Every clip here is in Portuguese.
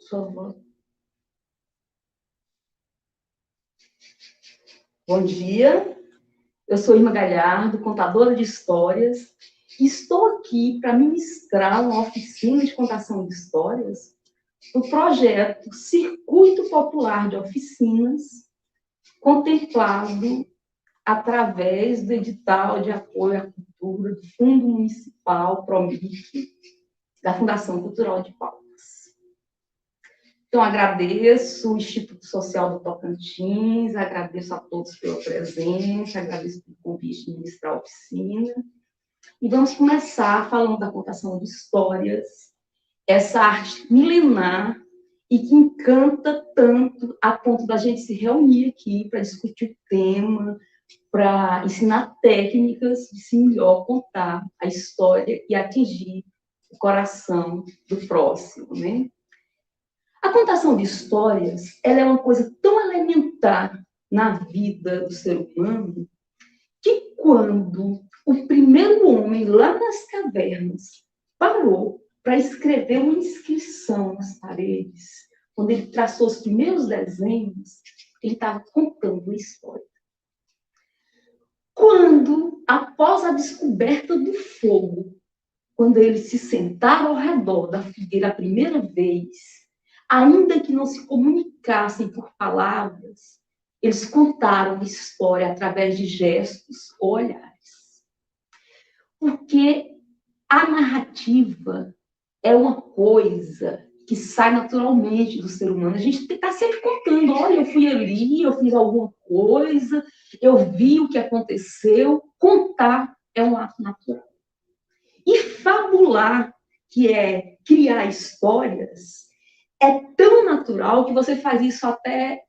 por favor. Bom dia, eu sou Irma Galhardo, contadora de histórias, e estou aqui para ministrar uma oficina de contação de histórias do projeto Circuito Popular de Oficinas, contemplado através do edital de apoio à cultura do Fundo Municipal PROMIC, da Fundação Cultural de Palmas. Então, agradeço o Instituto Social do Tocantins, agradeço a todos pela presença, agradeço pelo convite de ministrar a oficina. E vamos começar falando da contação de histórias, essa arte milenar e que encanta tanto a ponto da gente se reunir aqui para discutir o tema, para ensinar técnicas de se melhor contar a história e atingir o coração do próximo, né? A contação de histórias, ela é uma coisa tão elementar na vida do ser humano que quando o primeiro homem lá nas cavernas parou para escrever uma inscrição nas paredes, quando ele traçou os primeiros desenhos, ele estava contando uma história. Quando, após a descoberta do fogo, quando eles se sentaram ao redor da fogueira a primeira vez, ainda que não se comunicassem por palavras, eles contaram a história através de gestos ou olhares. Porque a narrativa é uma coisa que sai naturalmente do ser humano. A gente está sempre contando, olha, eu fui ali, eu fiz alguma coisa, eu vi o que aconteceu. Contar é um ato natural. E fabular, que é criar histórias, é tão natural que você faz isso até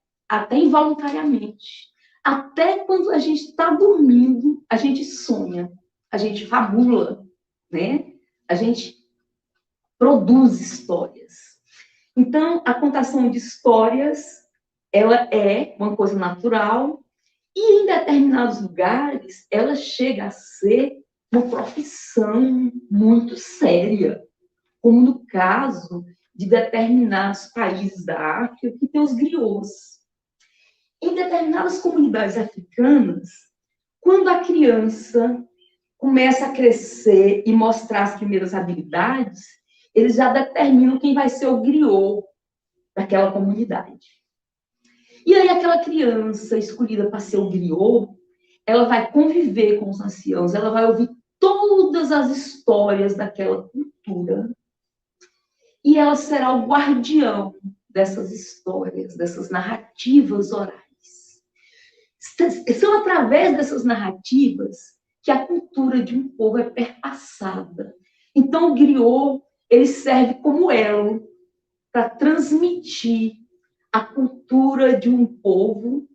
involuntariamente. Até quando a gente está dormindo, a gente sonha, a gente fabula, né? A gente produz histórias. Então, a contação de histórias, ela é uma coisa natural e, em determinados lugares, ela chega a ser uma profissão muito séria, como no caso de determinados países da África, que tem os griots. Em determinadas comunidades africanas, quando a criança começa a crescer e mostrar as primeiras habilidades, eles já determinam quem vai ser o griot daquela comunidade. E aí aquela criança escolhida para ser o griot, ela vai conviver com os anciãos, ela vai ouvir todas as histórias daquela cultura, e ela será o guardião dessas histórias, dessas narrativas orais. São através dessas narrativas que a cultura de um povo é perpassada. Então, o griot, ele serve como elo para transmitir a cultura de um povo,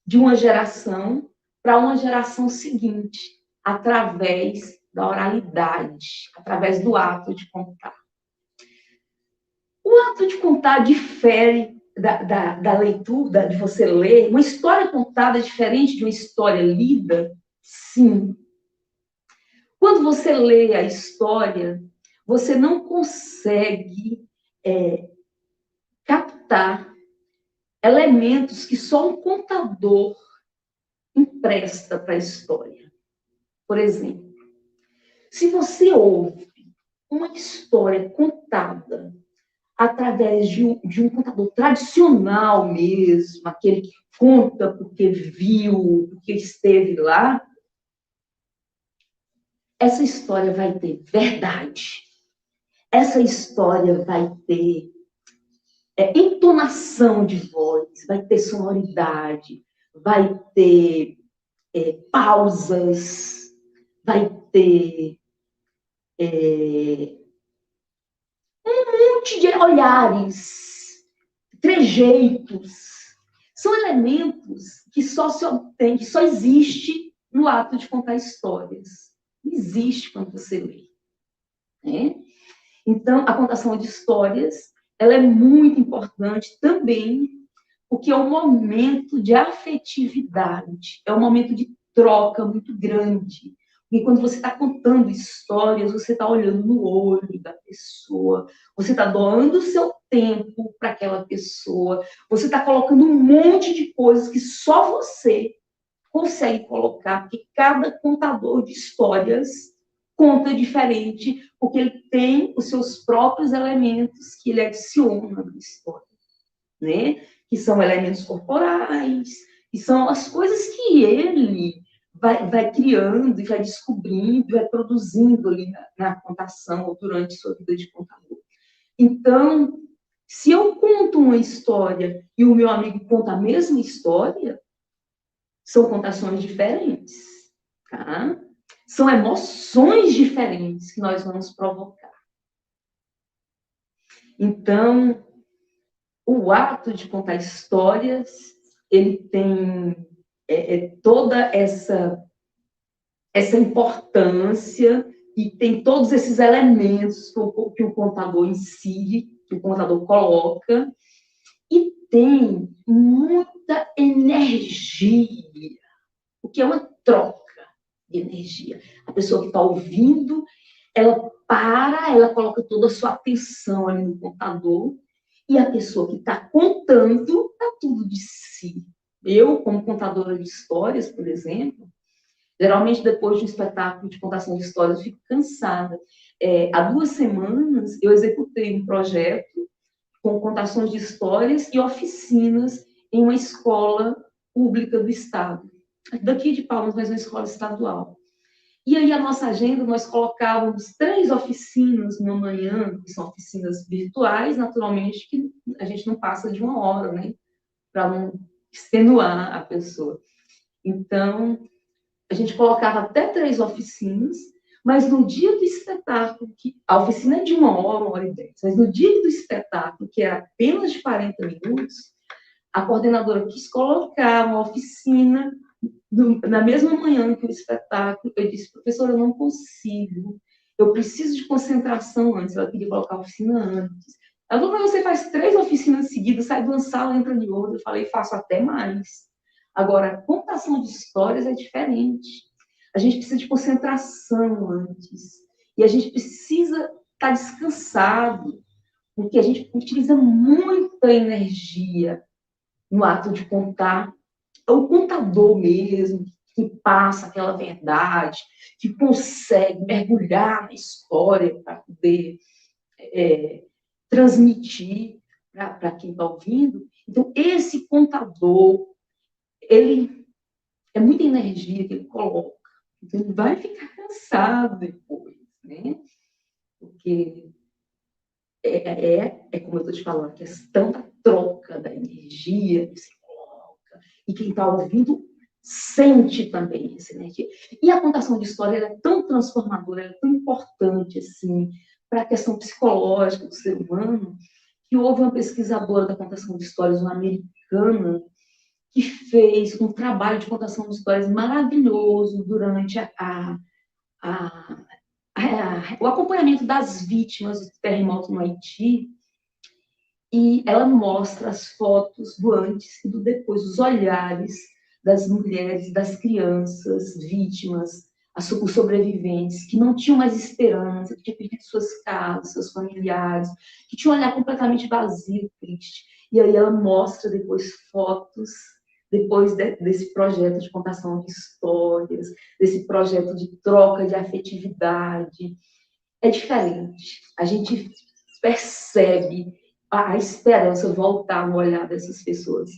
de uma geração, para uma geração seguinte, através da oralidade, através do ato de contar. O ato de contar difere da leitura, de você ler. Uma história contada é diferente de uma história lida? Sim. Quando você lê a história, você não consegue captar elementos que só um contador empresta para a história. Por exemplo, se você ouve uma história contada através de um contador tradicional mesmo, aquele que conta porque viu, porque esteve lá, essa história vai ter verdade. Essa história vai ter entonação de voz, vai ter sonoridade, vai ter pausas, vai ter um monte de olhares, trejeitos. São elementos que só se obtém, que só existe no ato de contar histórias. Não existe quando você lê. Né? Então, a contação de histórias, ela é muito importante também, porque é um momento de afetividade, é um momento de troca muito grande, E quando você está contando histórias, você está olhando no olho da pessoa, você está doando o seu tempo para aquela pessoa, você está colocando um monte de coisas que só você consegue colocar, porque cada contador de histórias conta diferente, porque ele tem os seus próprios elementos que ele adiciona na história, né? Que são elementos corporais, que são as coisas que ele vai criando e vai descobrindo, vai produzindo ali na contação ou durante sua vida de contador. Então, se eu conto uma história e o meu amigo conta a mesma história, são contações diferentes, tá? São emoções diferentes que nós vamos provocar. Então, o ato de contar histórias, ele tem toda essa importância e tem todos esses elementos que o contador insere, que o contador coloca, e tem muita energia, o que é uma troca de energia. A pessoa que está ouvindo, ela ela coloca toda a sua atenção ali no contador, e a pessoa que está contando dá tudo de si. Eu, como contadora de histórias, por exemplo, geralmente depois de um espetáculo de contação de histórias, eu fico cansada. Há 2 semanas, eu executei um projeto com contações de histórias e oficinas em uma escola pública do Estado. Daqui de Palmas, mas uma escola estadual. E aí, a nossa agenda, nós colocávamos 3 oficinas numa manhã, que são oficinas virtuais, naturalmente, que a gente não passa de 1 hora, né? Para não extenuar a pessoa. Então, a gente colocava até 3 oficinas, mas no dia do espetáculo, a oficina é de 1 hora, 1 hora e 10, mas no dia do espetáculo, que era apenas de 40 minutos, a coordenadora quis colocar uma oficina na mesma manhã que o espetáculo. Eu disse, professora, eu não consigo, eu preciso de concentração antes. Ela queria colocar a oficina antes. Ela falou, mas você faz 3 oficinas seguidas, sai de uma sala, entra de outra. Eu falei, faço até mais. Agora, a contação de histórias é diferente. A gente precisa de concentração antes. E a gente precisa estar descansado, porque a gente utiliza muita energia no ato de contar. É o contador mesmo, que passa aquela verdade, que consegue mergulhar na história para poder transmitir para quem está ouvindo. Então, esse contador, ele é muita energia que ele coloca. Então, ele vai ficar cansado depois, né? Porque como eu estou te falando, a questão da troca da energia que se coloca, e quem está ouvindo sente também essa energia. E a contação de história é tão transformadora, é tão importante assim, para a questão psicológica do ser humano, que houve uma pesquisadora da contação de histórias, uma americana, que fez um trabalho de contação de histórias maravilhoso durante o acompanhamento das vítimas do terremoto no Haiti, e ela mostra as fotos do antes e do depois, os olhares das mulheres, das crianças vítimas, os sobreviventes, que não tinham mais esperança, que tinham perdido suas casas, seus familiares, que tinham um olhar completamente vazio, triste. E aí ela mostra depois fotos, depois desse projeto de contação de histórias, desse projeto de troca de afetividade. É diferente. A gente percebe a esperança voltar no olhar dessas pessoas.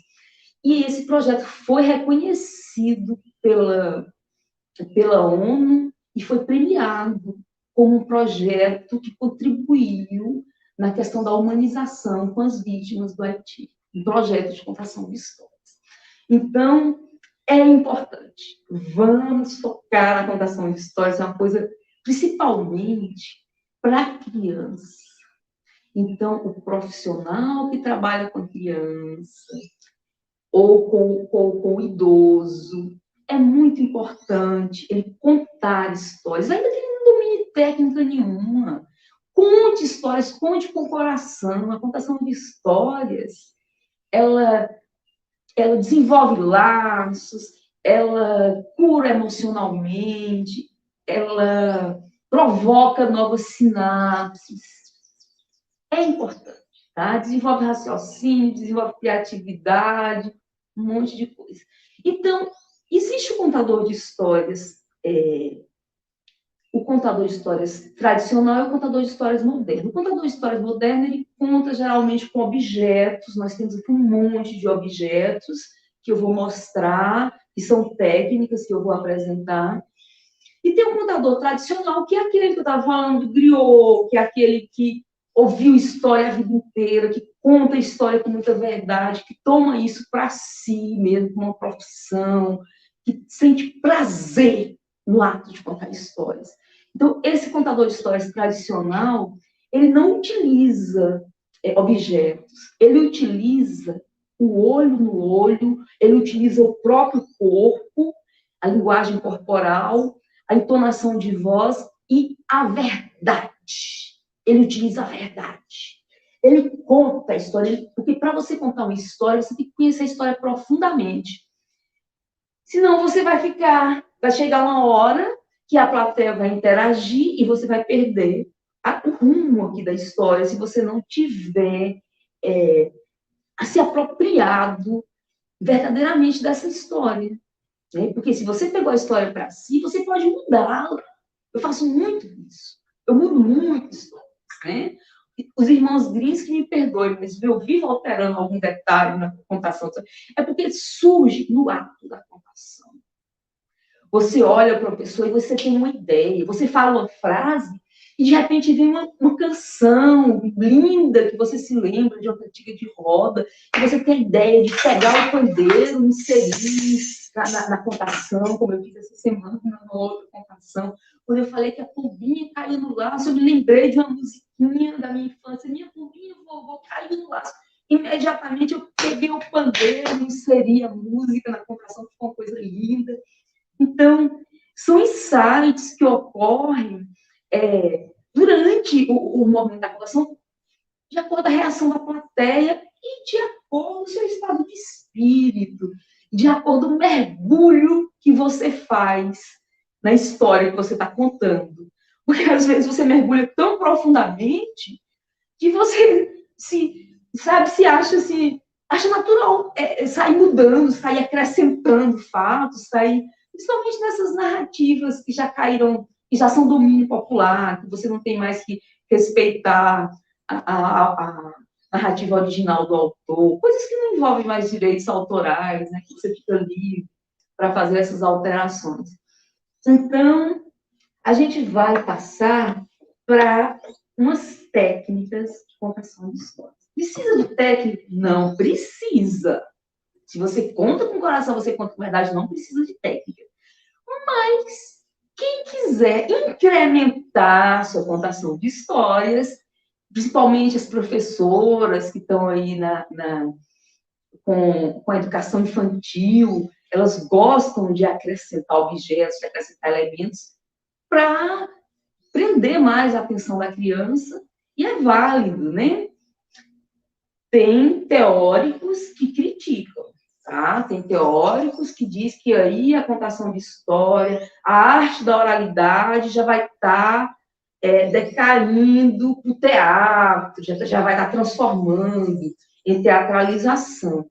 E esse projeto foi reconhecido pela ONU e foi premiado como um projeto que contribuiu na questão da humanização com as vítimas do Haiti, um projeto de contação de histórias. Então, é importante. Vamos focar na contação de histórias, é uma coisa principalmente para a criança. Então, o profissional que trabalha com a criança ou com o idoso, é muito importante ele contar histórias, ainda que ele não domine técnica nenhuma. Conte histórias, conte com o coração. A contação de histórias, ela desenvolve laços, ela cura emocionalmente, ela provoca novas sinapses. É importante, tá? Desenvolve raciocínio, desenvolve criatividade, um monte de coisa. Então, existe o contador de histórias, o contador de histórias tradicional e o contador de histórias moderno. O contador de histórias moderno, ele conta geralmente com objetos, nós temos aqui um monte de objetos que eu vou mostrar, que são técnicas que eu vou apresentar. E tem o contador tradicional, que é aquele que eu estava falando do griot, que é aquele que ouviu história a vida inteira, que conta a história com muita verdade, que toma isso para si mesmo, como uma profissão, que sente prazer no ato de contar histórias. Então, esse contador de histórias tradicional, ele não utiliza objetos, ele utiliza o olho no olho, ele utiliza o próprio corpo, a linguagem corporal, a entonação de voz e a verdade. Ele utiliza a verdade. Ele conta a história, porque para você contar uma história, você tem que conhecer a história profundamente. Senão você vai chegar uma hora que a plateia vai interagir e você vai perder o rumo aqui da história se você não tiver se apropriado verdadeiramente dessa história. Né? Porque se você pegou a história para si, você pode mudá-la. Eu faço muito isso. Eu mudo muito histórias. Né? Os irmãos Grimm que me perdoem, mas eu vivo alterando algum detalhe na contação. É porque surge no ato da contação. Você olha para a pessoa e você tem uma ideia. Você fala uma frase e, de repente, vem uma canção linda que você se lembra de uma cantiga de roda, e você tem a ideia de pegar o pandeiro, inserir na contação, como eu fiz essa semana, na outra contação. Quando eu falei que a pombinha caiu no laço, eu me lembrei de uma musiquinha da minha infância. Minha pombinha, vovô, caiu no laço. Imediatamente eu peguei o pandeiro, inseri a música na contação, ficou uma coisa linda. Então, são insights que ocorrem durante o momento da contação, de acordo com a reação da plateia e de acordo com o seu estado de espírito, de acordo com o mergulho que você faz na história que você está contando. Porque, às vezes, você mergulha tão profundamente que você acha natural sair mudando, sair acrescentando fatos, principalmente nessas narrativas que já caíram, que já são domínio popular, que você não tem mais que respeitar a narrativa original do autor, coisas que não envolvem mais direitos autorais, né, que você fica livre para fazer essas alterações. Então, a gente vai passar para umas técnicas de contação de histórias. Precisa de técnica? Não precisa. Se você conta com o coração, você conta com verdade, não precisa de técnica. Mas quem quiser incrementar sua contação de histórias, principalmente as professoras que estão aí com a educação infantil, elas gostam de acrescentar objetos, de acrescentar elementos para prender mais a atenção da criança, e é válido, né? Tem teóricos que criticam, tá? Tem teóricos que dizem que aí a contação de história, a arte da oralidade já vai estar decaindo para o teatro, já vai estar transformando em teatralização.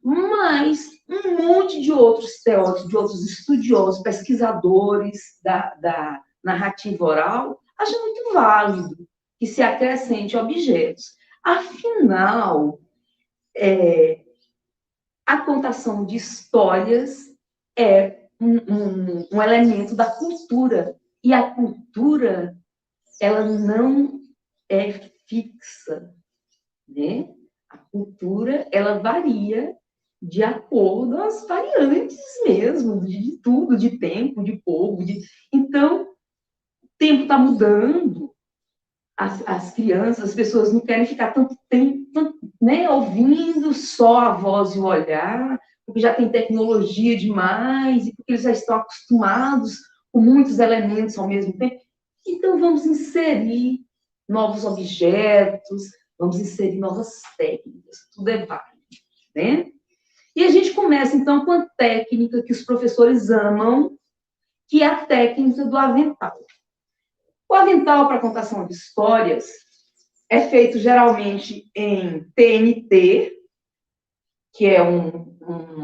Mas um monte de outros teóricos, de outros estudiosos, pesquisadores da narrativa oral, acham muito válido que se acrescente objetos. Afinal, a contação de histórias é um elemento da cultura. E a cultura, ela não é fixa, né? A cultura, ela varia de acordo às variantes mesmo, de tudo, de tempo, de povo. Então, o tempo está mudando, as crianças, as pessoas não querem ficar tanto tempo, né, ouvindo só a voz e o olhar, porque já tem tecnologia demais, e porque eles já estão acostumados com muitos elementos ao mesmo tempo. Então, vamos inserir novos objetos, vamos inserir novas técnicas, tudo é válido, né? E a gente começa, então, com a técnica que os professores amam, que é a técnica do avental. O avental para contação de histórias é feito geralmente em TNT, que é um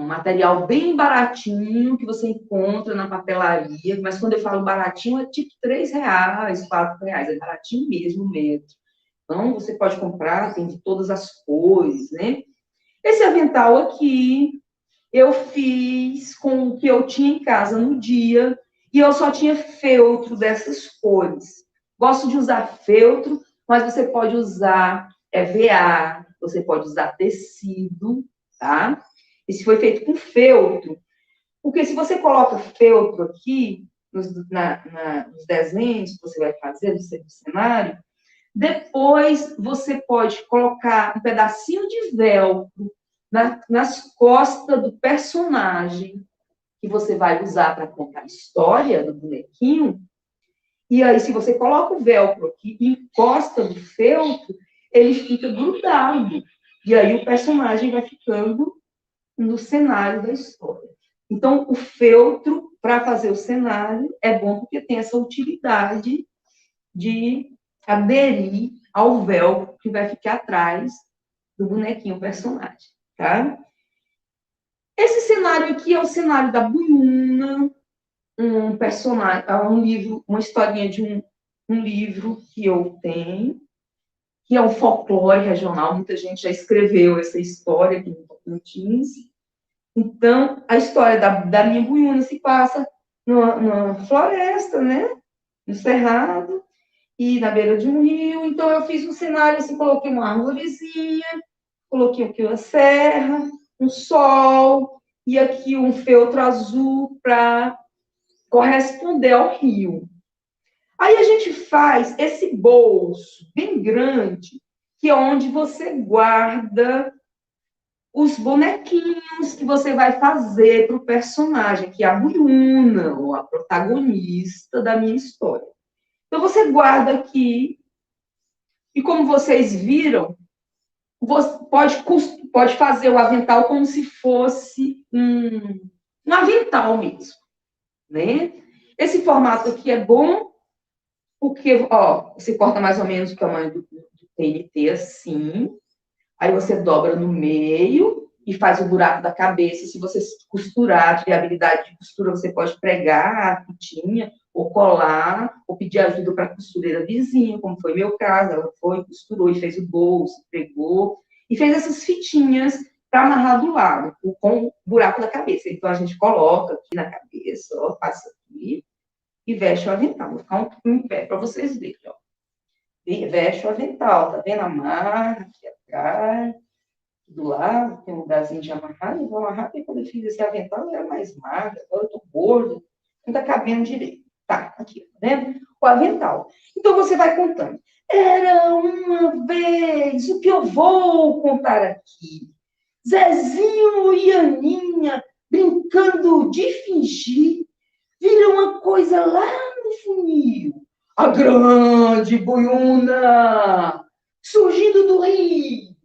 material bem baratinho que você encontra na papelaria, mas quando eu falo baratinho é tipo R$3, R$4, é baratinho mesmo, metro. Então, você pode comprar, tem de todas as cores, né? Esse avental aqui, eu fiz com o que eu tinha em casa no dia, e eu só tinha feltro dessas cores. Gosto de usar feltro, mas você pode usar EVA, você pode usar tecido, tá? Esse foi feito com feltro, porque se você coloca feltro aqui, nos desenhos que você vai fazer, no cenário, depois você pode colocar um pedacinho de velcro nas costas do personagem que você vai usar para contar a história do bonequinho. E aí, se você coloca o velcro aqui e encosta no feltro, ele fica grudado. E aí o personagem vai ficando no cenário da história. Então, o feltro, para fazer o cenário, é bom porque tem essa utilidade de aderir ao velcro que vai ficar atrás do bonequinho personagem, tá? Esse cenário aqui é o cenário da Buyuna, um personagem, um livro, uma historinha de um livro que eu tenho, que é um folclore regional, muita gente já escreveu essa história aqui no Tocantins. Então, a história da minha Buyuna se passa na floresta, né? No cerrado, e na beira de um rio. Então, eu fiz um cenário assim, coloquei uma árvorezinha, coloquei aqui uma serra, um sol, e aqui um feltro azul para corresponder ao rio. Aí a gente faz esse bolso bem grande, que é onde você guarda os bonequinhos que você vai fazer para o personagem, que é a Buyuna, ou a protagonista da minha história. Então, você guarda aqui, e como vocês viram, você pode fazer o avental como se fosse um avental mesmo, né? Esse formato aqui é bom, porque, ó, você corta mais ou menos o tamanho do TNT assim, aí você dobra no meio e faz o buraco da cabeça. Se você costurar, tiver habilidade de costura, você pode pregar a fitinha, ou colar, ou pedir ajuda para a costureira vizinha, como foi meu caso. Ela foi, costurou e fez o bolso, pregou, e fez essas fitinhas para amarrar do lado, com o buraco da cabeça. Então, a gente coloca aqui na cabeça, ó, passa aqui, e veste o avental. Vou ficar em pé para vocês verem, ó. E veste o avental, tá vendo? Amarra aqui atrás, do lado, tem um lugarzinho de amarrar, eu vou amarrar, porque quando eu fiz esse avental eu era mais magra, agora eu tô gorda, não tá cabendo direito. Tá, aqui, tá vendo? O avental. Então você vai contando. Era uma vez, o que eu vou contar aqui? Zezinho e Aninha, brincando de fingir, viram uma coisa lá no funil. A grande Buyuna, surgindo do rio.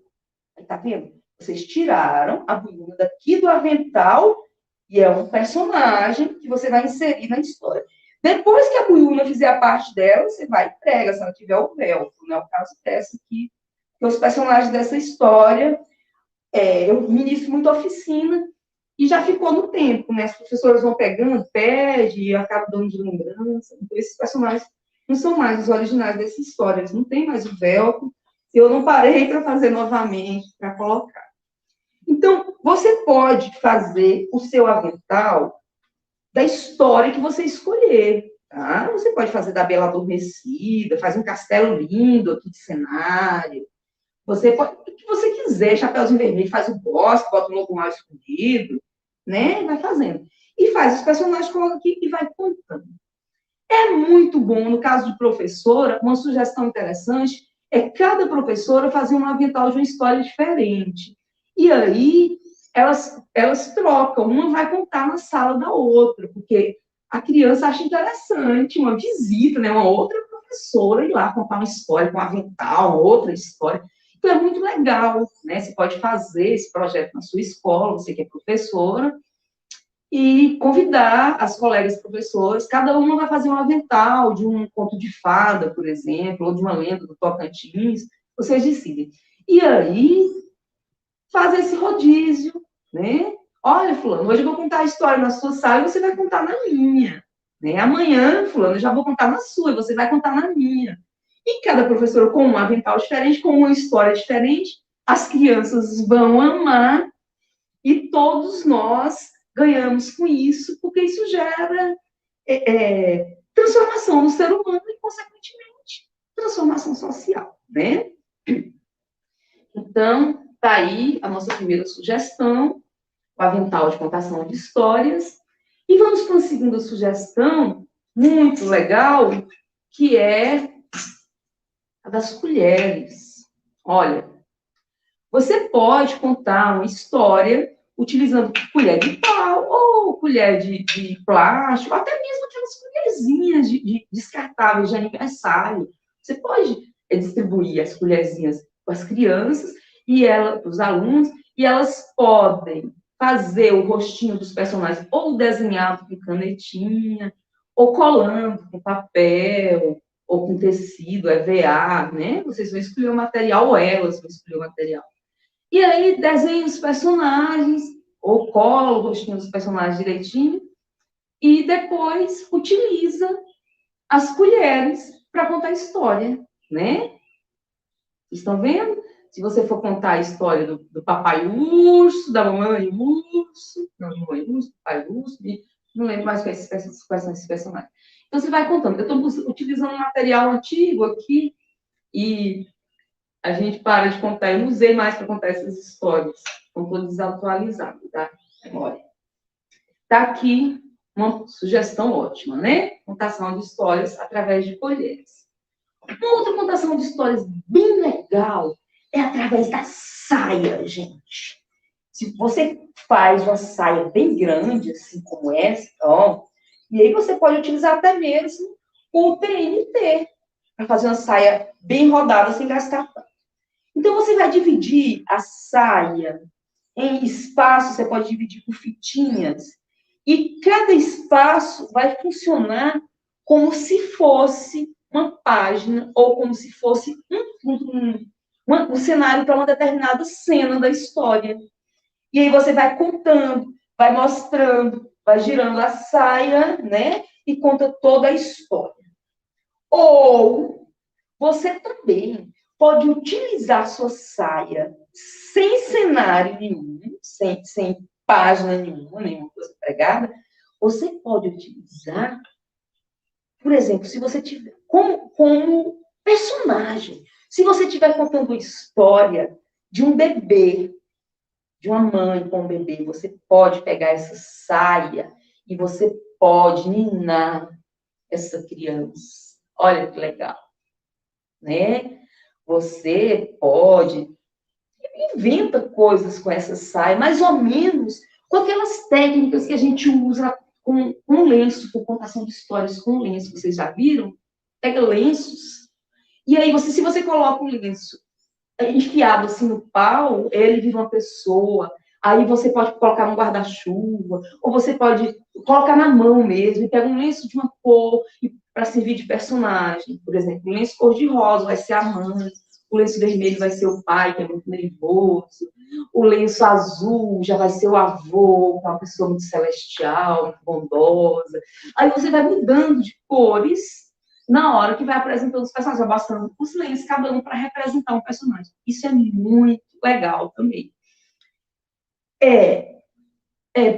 Aí, tá vendo? Vocês tiraram a Buyuna daqui do avental e é um personagem que você vai inserir na história. Depois que a Buyuna fizer a parte dela, você vai e prega, se ela tiver o velcro, né? O caso dessa aqui, que os personagens dessa história, eu ministro muito oficina e já ficou no tempo, né? As professoras vão pegando, pede e acabam dando de lembrança. Então, esses personagens não são mais os originais dessa história, eles não têm mais o velcro. Eu não parei para fazer novamente, para colocar. Então, você pode fazer o seu avental da história que você escolher, tá? Você pode fazer da Bela Adormecida, faz um castelo lindo aqui de cenário. Você pode, o que você quiser, Chapeuzinho Vermelho, faz o bosque, bota um lobo mal escondido, né? Vai fazendo. E faz os personagens, coloca aqui e vai contando. É muito bom, no caso de professora, uma sugestão interessante é cada professora fazer um avental de uma história diferente. E aí, elas trocam, uma vai contar na sala da outra, porque a criança acha interessante uma visita, né? Uma outra professora ir lá contar uma história com um avental, uma outra história. Então, é muito legal, né? Você pode fazer esse projeto na sua escola, você que é professora, e convidar as colegas professoras, cada uma vai fazer um avental de um conto de fada, por exemplo, ou de uma lenda do Tocantins, vocês decidem. E aí, faz esse rodízio, né? Olha, fulano, hoje eu vou contar a história na sua sala e você vai contar na minha. Né? Amanhã, fulano, eu já vou contar na sua e você vai contar na minha. E cada professor com um avental diferente, com uma história diferente, as crianças vão amar e todos nós ganhamos com isso, porque isso gera transformação no ser humano e, consequentemente, transformação social, né? Então, está aí a nossa primeira sugestão, o avental de contação de histórias. E vamos para uma segunda sugestão, muito legal, que é a das colheres. Olha, você pode contar uma história utilizando colher de pau ou colher de plástico, até mesmo aquelas colherzinhas descartáveis de aniversário. Você pode distribuir as colherzinhas para as crianças e para os alunos, e elas podem fazer o rostinho dos personagens ou desenhado com canetinha, ou colando com papel, ou com tecido, EVA, né? Vocês vão escolher o material, ou elas vão escolher o material. E aí desenha os personagens, ou cola o rostinho dos personagens direitinho, e depois utiliza as colheres para contar a história, né? Estão vendo? Se você for contar a história do papai urso, da mamãe urso, não, mamãe urso, papai urso, não lembro mais quais são esses personagens. Então, você vai contando. Eu estou utilizando um material antigo aqui, e a gente para de contar. Eu não usei mais para contar essas histórias. Estão todas desatualizadas, tá? Memória. Está aqui uma sugestão ótima, né? Contação de histórias através de colheres. Uma outra contação de histórias bem legal é através da saia, gente. Se você faz uma saia bem grande, assim como essa, ó, e aí você pode utilizar até mesmo o TNT para fazer uma saia bem rodada sem gastar tanto. Então, você vai dividir a saia em espaços, você pode dividir por fitinhas, e cada espaço vai funcionar como se fosse uma página, ou como se fosse um cenário para uma determinada cena da história. E aí você vai contando, vai mostrando, vai girando a saia, né? E conta toda a história. Ou você também pode utilizar sua saia sem cenário nenhum, sem página nenhuma coisa pregada. Você pode utilizar, por exemplo, se você tiver como personagem. Se você estiver contando uma história de um bebê, de uma mãe com um bebê, você pode pegar essa saia e você pode ninar essa criança. Olha que legal, né? Você pode inventa coisas com essa saia, mais ou menos com aquelas técnicas que a gente usa com um lenço, por contação de histórias com lenço. Vocês já viram? Pega lenços, e aí se você coloca um lenço enfiado assim no pau, ele vira uma pessoa. Aí você pode colocar no guarda-chuva, ou você pode colocar na mão mesmo, e pega um lenço de uma cor para servir de personagem. Por exemplo, o lenço cor-de-rosa vai ser a mãe, o lenço vermelho vai ser o pai, que é muito nervoso, o lenço azul já vai ser o avô, que é uma pessoa muito celestial, muito bondosa. Aí você vai mudando de cores na hora que vai apresentando os personagens, vai bastando os lenços, cada um para representar um personagem. Isso é muito legal também.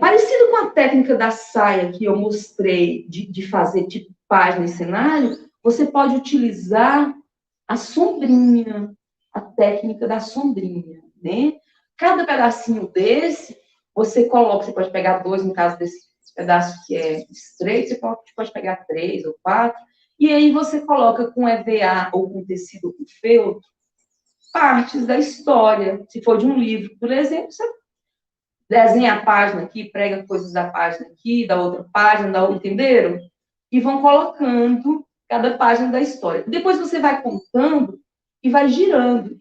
Parecido com a técnica da saia que eu mostrei, de fazer tipo página e cenário, você pode utilizar a sombrinha, a técnica da sombrinha, né? Cada pedacinho desse, você pode pegar 2, no caso desse pedaço que é estreito, você pode pegar 3 ou 4, e aí você coloca com EVA ou com tecido com feltro partes da história. Se for de um livro, por exemplo, você desenha a página aqui, prega coisas da página aqui, da outra página, entenderam? E vão colocando cada página da história. Depois você vai contando e vai girando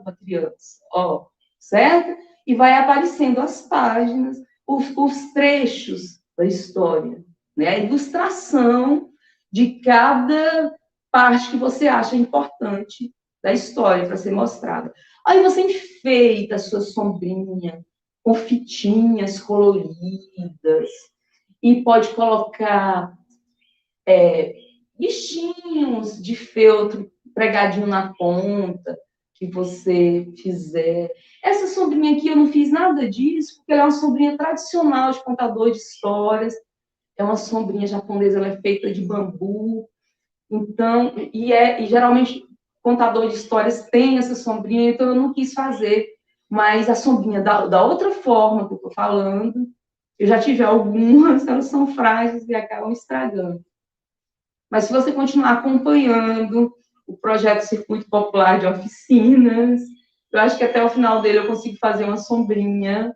com a criança, ó, certo? E vai aparecendo as páginas, os trechos da história, né? A ilustração de cada parte que você acha importante da história para ser mostrada. Aí você enfeita a sua sombrinha com fitinhas coloridas e pode colocar bichinhos de feltro pregadinho na ponta que você fizer. Essa sombrinha aqui eu não fiz nada disso, porque ela é uma sombrinha tradicional de contador de histórias. É uma sombrinha japonesa, ela é feita de bambu. Então, e geralmente contador de histórias tem essa sombrinha, então eu não quis fazer. Mas a sombrinha da outra forma que eu estou falando, eu já tive algumas, elas são frágeis e acabam estragando. Mas se você continuar acompanhando o projeto Circuito Popular de Oficinas, eu acho que até o final dele eu consigo fazer uma sombrinha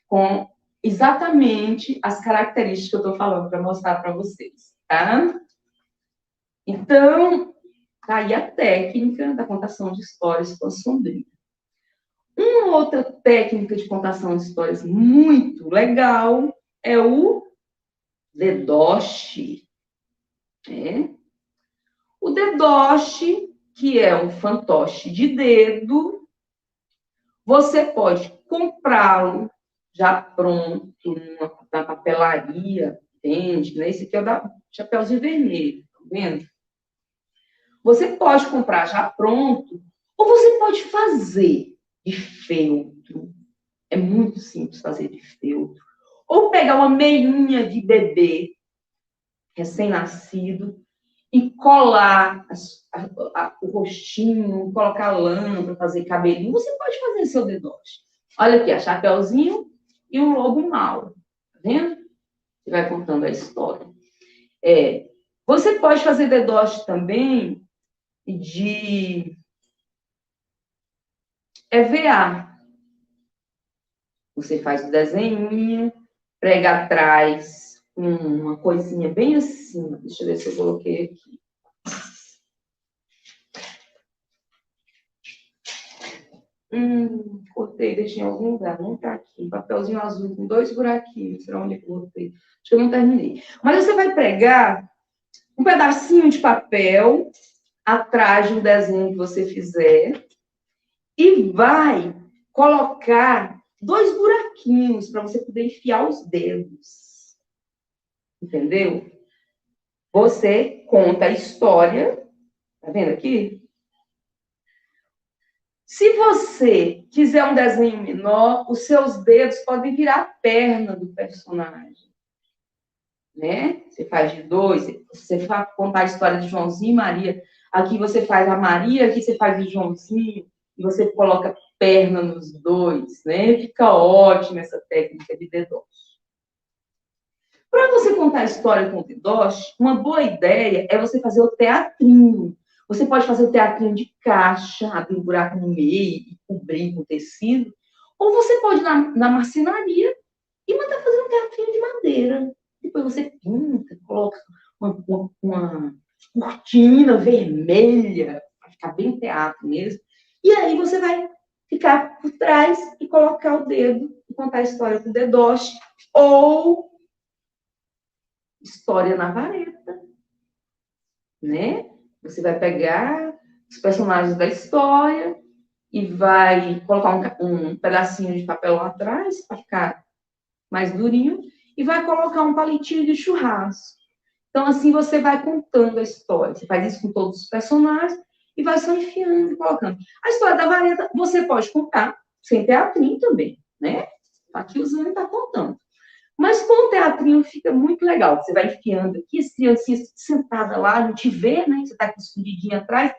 com exatamente as características que eu estou falando para mostrar para vocês, tá? Então, tá aí a técnica da contação de histórias com a sombrinha. Uma outra técnica de contação de histórias muito legal é o dedoche. Né? O dedoche, que é um fantoche de dedo, você pode comprá-lo já pronto na papelaria, entende? Esse aqui é o da Chapeuzinho Vermelho, tá vendo? Você pode comprar já pronto, ou você pode fazer de feltro. É muito simples fazer de feltro. Ou pegar uma meinha de bebê recém-nascido e colar o rostinho, colocar lã para fazer cabelinho. Você pode fazer seu dedoche. Olha aqui, a Chapeuzinho e o lobo mau. Tá vendo? Você vai contando a história. Você pode fazer dedoche também de EVA. Você faz o desenho, prega atrás uma coisinha bem assim. Deixa eu ver se eu coloquei aqui. Cortei, deixei em algum lugar. Não tá aqui. Papelzinho azul com 2 buraquinhos. Será onde eu cortei? Acho que eu não terminei. Mas você vai pregar um pedacinho de papel atrás de um desenho que você fizer e vai colocar 2 buraquinhos para você poder enfiar os dedos. Entendeu? Você conta a história. Tá vendo aqui? Se você quiser um desenho menor, os seus dedos podem virar a perna do personagem. Né? Você faz de 2, você vai contar a história de Joãozinho e Maria. Aqui você faz a Maria, aqui você faz o Joãozinho, e você coloca perna nos dois, né? Fica ótima essa técnica de dedoche. Para você contar a história com o dedoche, uma boa ideia é você fazer o teatrinho. Você pode fazer o teatrinho de caixa, abrir um buraco no meio e cobrir com tecido. Ou você pode ir na marcenaria e mandar fazer um teatrinho de madeira. Depois você pinta, coloca uma cortina vermelha, para ficar bem teatro mesmo. E aí você vai ficar por trás e colocar o dedo e contar a história com o dedoche. Ou história na vareta, né? Você vai pegar os personagens da história e vai colocar um pedacinho de papel lá atrás para ficar mais durinho e vai colocar um palitinho de churrasco. Então, assim, você vai contando a história. Você faz isso com todos os personagens e vai só enfiando e colocando. A história da vareta, você pode contar sem teatrinho também, né? Aqui o Zane está contando. Mas com o teatrinho fica muito legal. Você vai enfiando aqui, as criancinhas sentadas lá, não te vê, né? Você está aqui escondidinho atrás.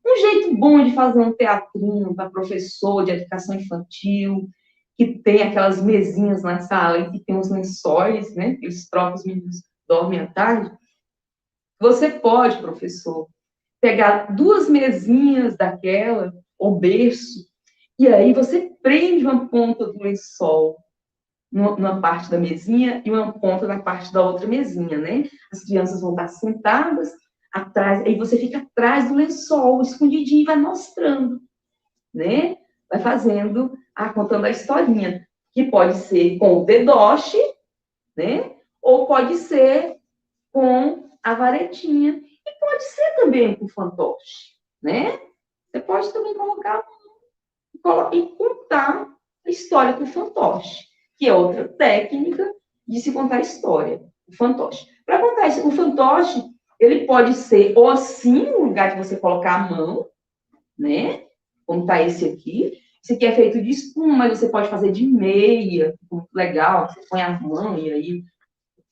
Um jeito bom de fazer um teatrinho para professor de educação infantil, que tem aquelas mesinhas na sala e que tem os lençóis, né? Eles trocam, os meninos dormem à tarde. Você pode, professor, pegar 2 mesinhas daquela, ou berço, e aí você prende uma ponta do lençol numa parte da mesinha e uma ponta na parte da outra mesinha, né? As crianças vão estar sentadas atrás, aí você fica atrás do lençol, escondidinho, e vai mostrando, né? Vai fazendo, contando a historinha. que pode ser com o dedoche, né? Ou pode ser com a varetinha. E pode ser também com o fantoche, né? Você pode também colocar e contar a história com o fantoche, que é outra técnica de se contar história, o fantoche. Para contar isso, o fantoche, ele pode ser ou assim, um lugar que você colocar a mão, né? Como está esse aqui. Esse aqui é feito de espuma, mas você pode fazer de meia, muito legal. Você põe a mão e aí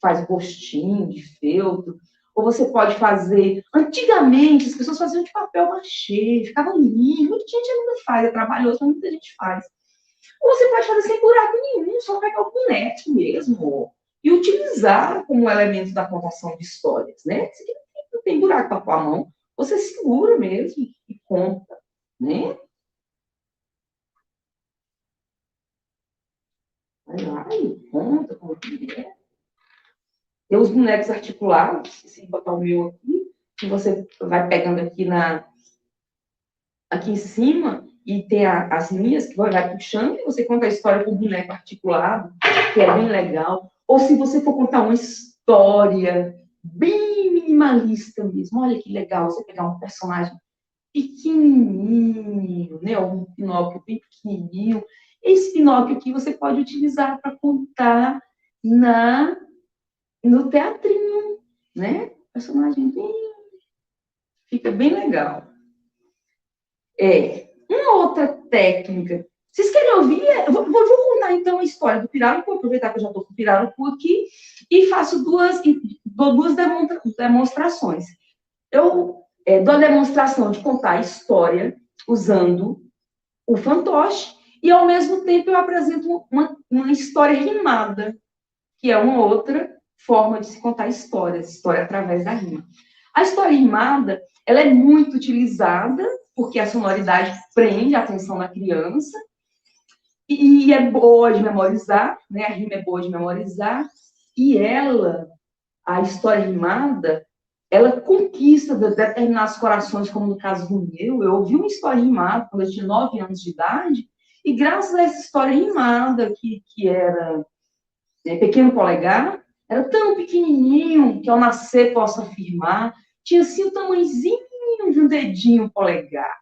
faz o rostinho de feltro. Ou você pode fazer... Antigamente, as pessoas faziam de papel machê, ficava lindo. Muita gente ainda faz, é trabalhoso, mas muita gente faz. Ou você pode fazer sem buraco nenhum, só pegar o boneco mesmo e utilizar como elemento da contação de histórias, né? Isso aqui não tem buraco para pôr a mão, você segura mesmo e conta, né? Vai lá e conta como que é. Tem os bonecos articulados, se botar o meu aqui, que você vai pegando aqui em cima e tem as linhas que vai puxando e você conta a história com o boneco articulado, que é bem legal. Ou se você for contar uma história bem minimalista mesmo, olha que legal você pegar um personagem pequenininho, né? Um Pinóquio bem pequenininho. Esse Pinóquio aqui você pode utilizar para contar no teatrinho, né? Personagem bem... Fica bem legal. Uma outra técnica. Vocês querem ouvir? Vou contar então a história do pirarucu, aproveitar que eu já estou com o pirarucu aqui, e dou duas demonstrações. Eu dou a demonstração de contar a história usando o fantoche, e ao mesmo tempo eu apresento uma história rimada, que é uma outra forma de se contar histórias, história através da rima. A história rimada, ela é muito utilizada, porque a sonoridade prende a atenção da criança, e é boa de memorizar, né? A rima é boa de memorizar, e a história rimada, ela conquista determinados corações, como no caso do meu. Eu ouvi uma história rimada quando eu tinha 9 anos de idade, e graças a essa história rimada, que era Pequeno Polegar, era tão pequenininho que ao nascer posso afirmar, tinha assim o tamanhozinho de um dedinho polegar.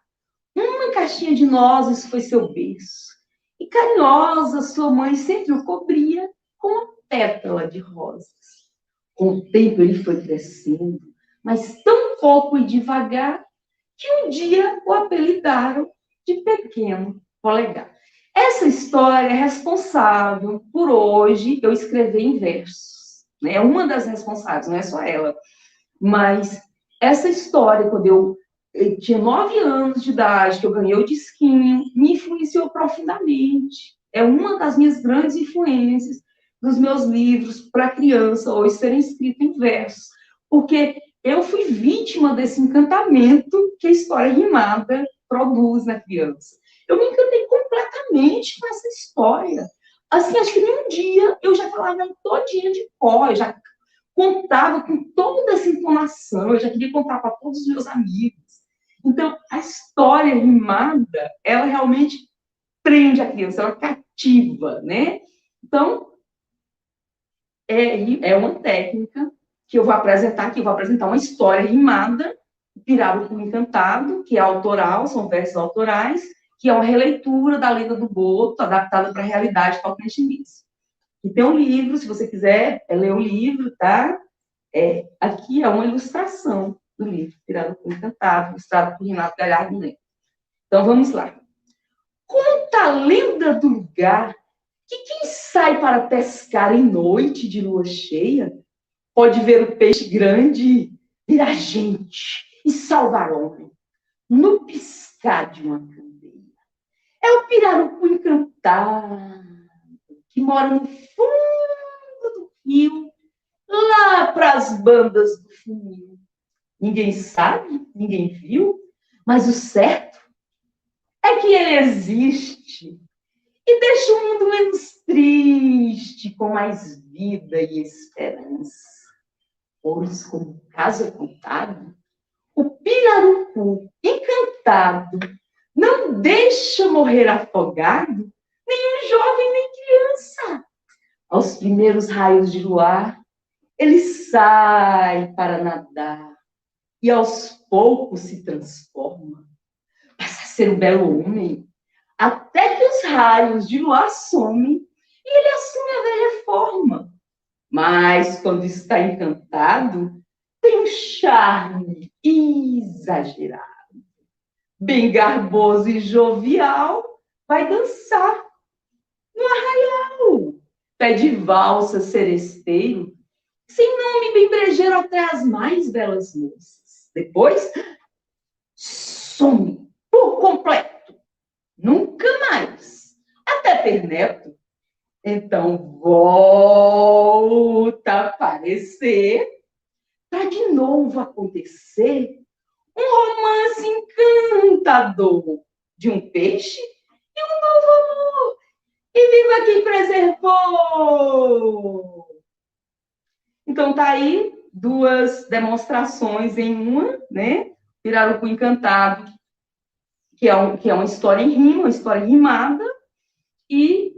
Uma caixinha de nozes foi seu berço, e carinhosa sua mãe sempre o cobria com uma pétala de rosas. Com o tempo ele foi crescendo, mas tão pouco e devagar, que um dia o apelidaram de Pequeno Polegar. Essa história é responsável por hoje eu escrever em versos. É uma das responsáveis, não é só ela. Mas essa história, quando eu tinha 9 anos de idade, que eu ganhei o disquinho, me influenciou profundamente. É uma das minhas grandes influências dos meus livros para criança, hoje serem escritos em versos. Porque eu fui vítima desse encantamento que a história rimada produz na criança. Eu me encantei completamente com essa história. Assim, acho que num dia eu já falava todinha de cor, eu já contava com toda essa informação, eu já queria contar para todos os meus amigos. Então, a história rimada, ela realmente prende a criança, ela cativa, né? Então, é uma técnica que eu vou apresentar aqui, eu vou apresentar uma história rimada, Pirarucu Encantado, que é autoral, são versos autorais, que é uma releitura da Lenda do Boto, adaptada para a realidade tocantins. E tem um livro, se você quiser ler o livro, tá? Aqui é uma ilustração do livro, Pirarucu Encantado, ilustrado por Renato Galhardo Neto. Então, vamos lá. Conta a lenda do lugar que quem sai para pescar em noite de lua cheia pode ver o peixe grande virar gente e salvar homem no piscar de uma candeia. É o pirarucu encantado que mora no fundo do rio, lá para as bandas do funil. Ninguém sabe, ninguém viu, mas o certo é que ele existe e deixa o mundo menos triste, com mais vida e esperança. Pois, como caso contado, o pirarucu encantado não deixa morrer afogado nenhum jovem nem criança. Aos primeiros raios de luar, ele sai para nadar e aos poucos se transforma. Passa a ser um belo homem, até que os raios de luar somem e ele assume a velha forma. Mas quando está encantado, tem um charme exagerado. Bem garboso e jovial, vai dançar no arraial. Pé de valsa seresteiro, sem nome bem brejeiro até as mais belas moças. Depois, some por completo. Nunca mais. Até ter neto. Então, volta a aparecer para de novo acontecer um romance encantador de um peixe e um novo amor. E viva quem preservou! Então, tá aí duas demonstrações em uma, né? Pirarucu Encantado, que é uma história em rima, uma história rimada, e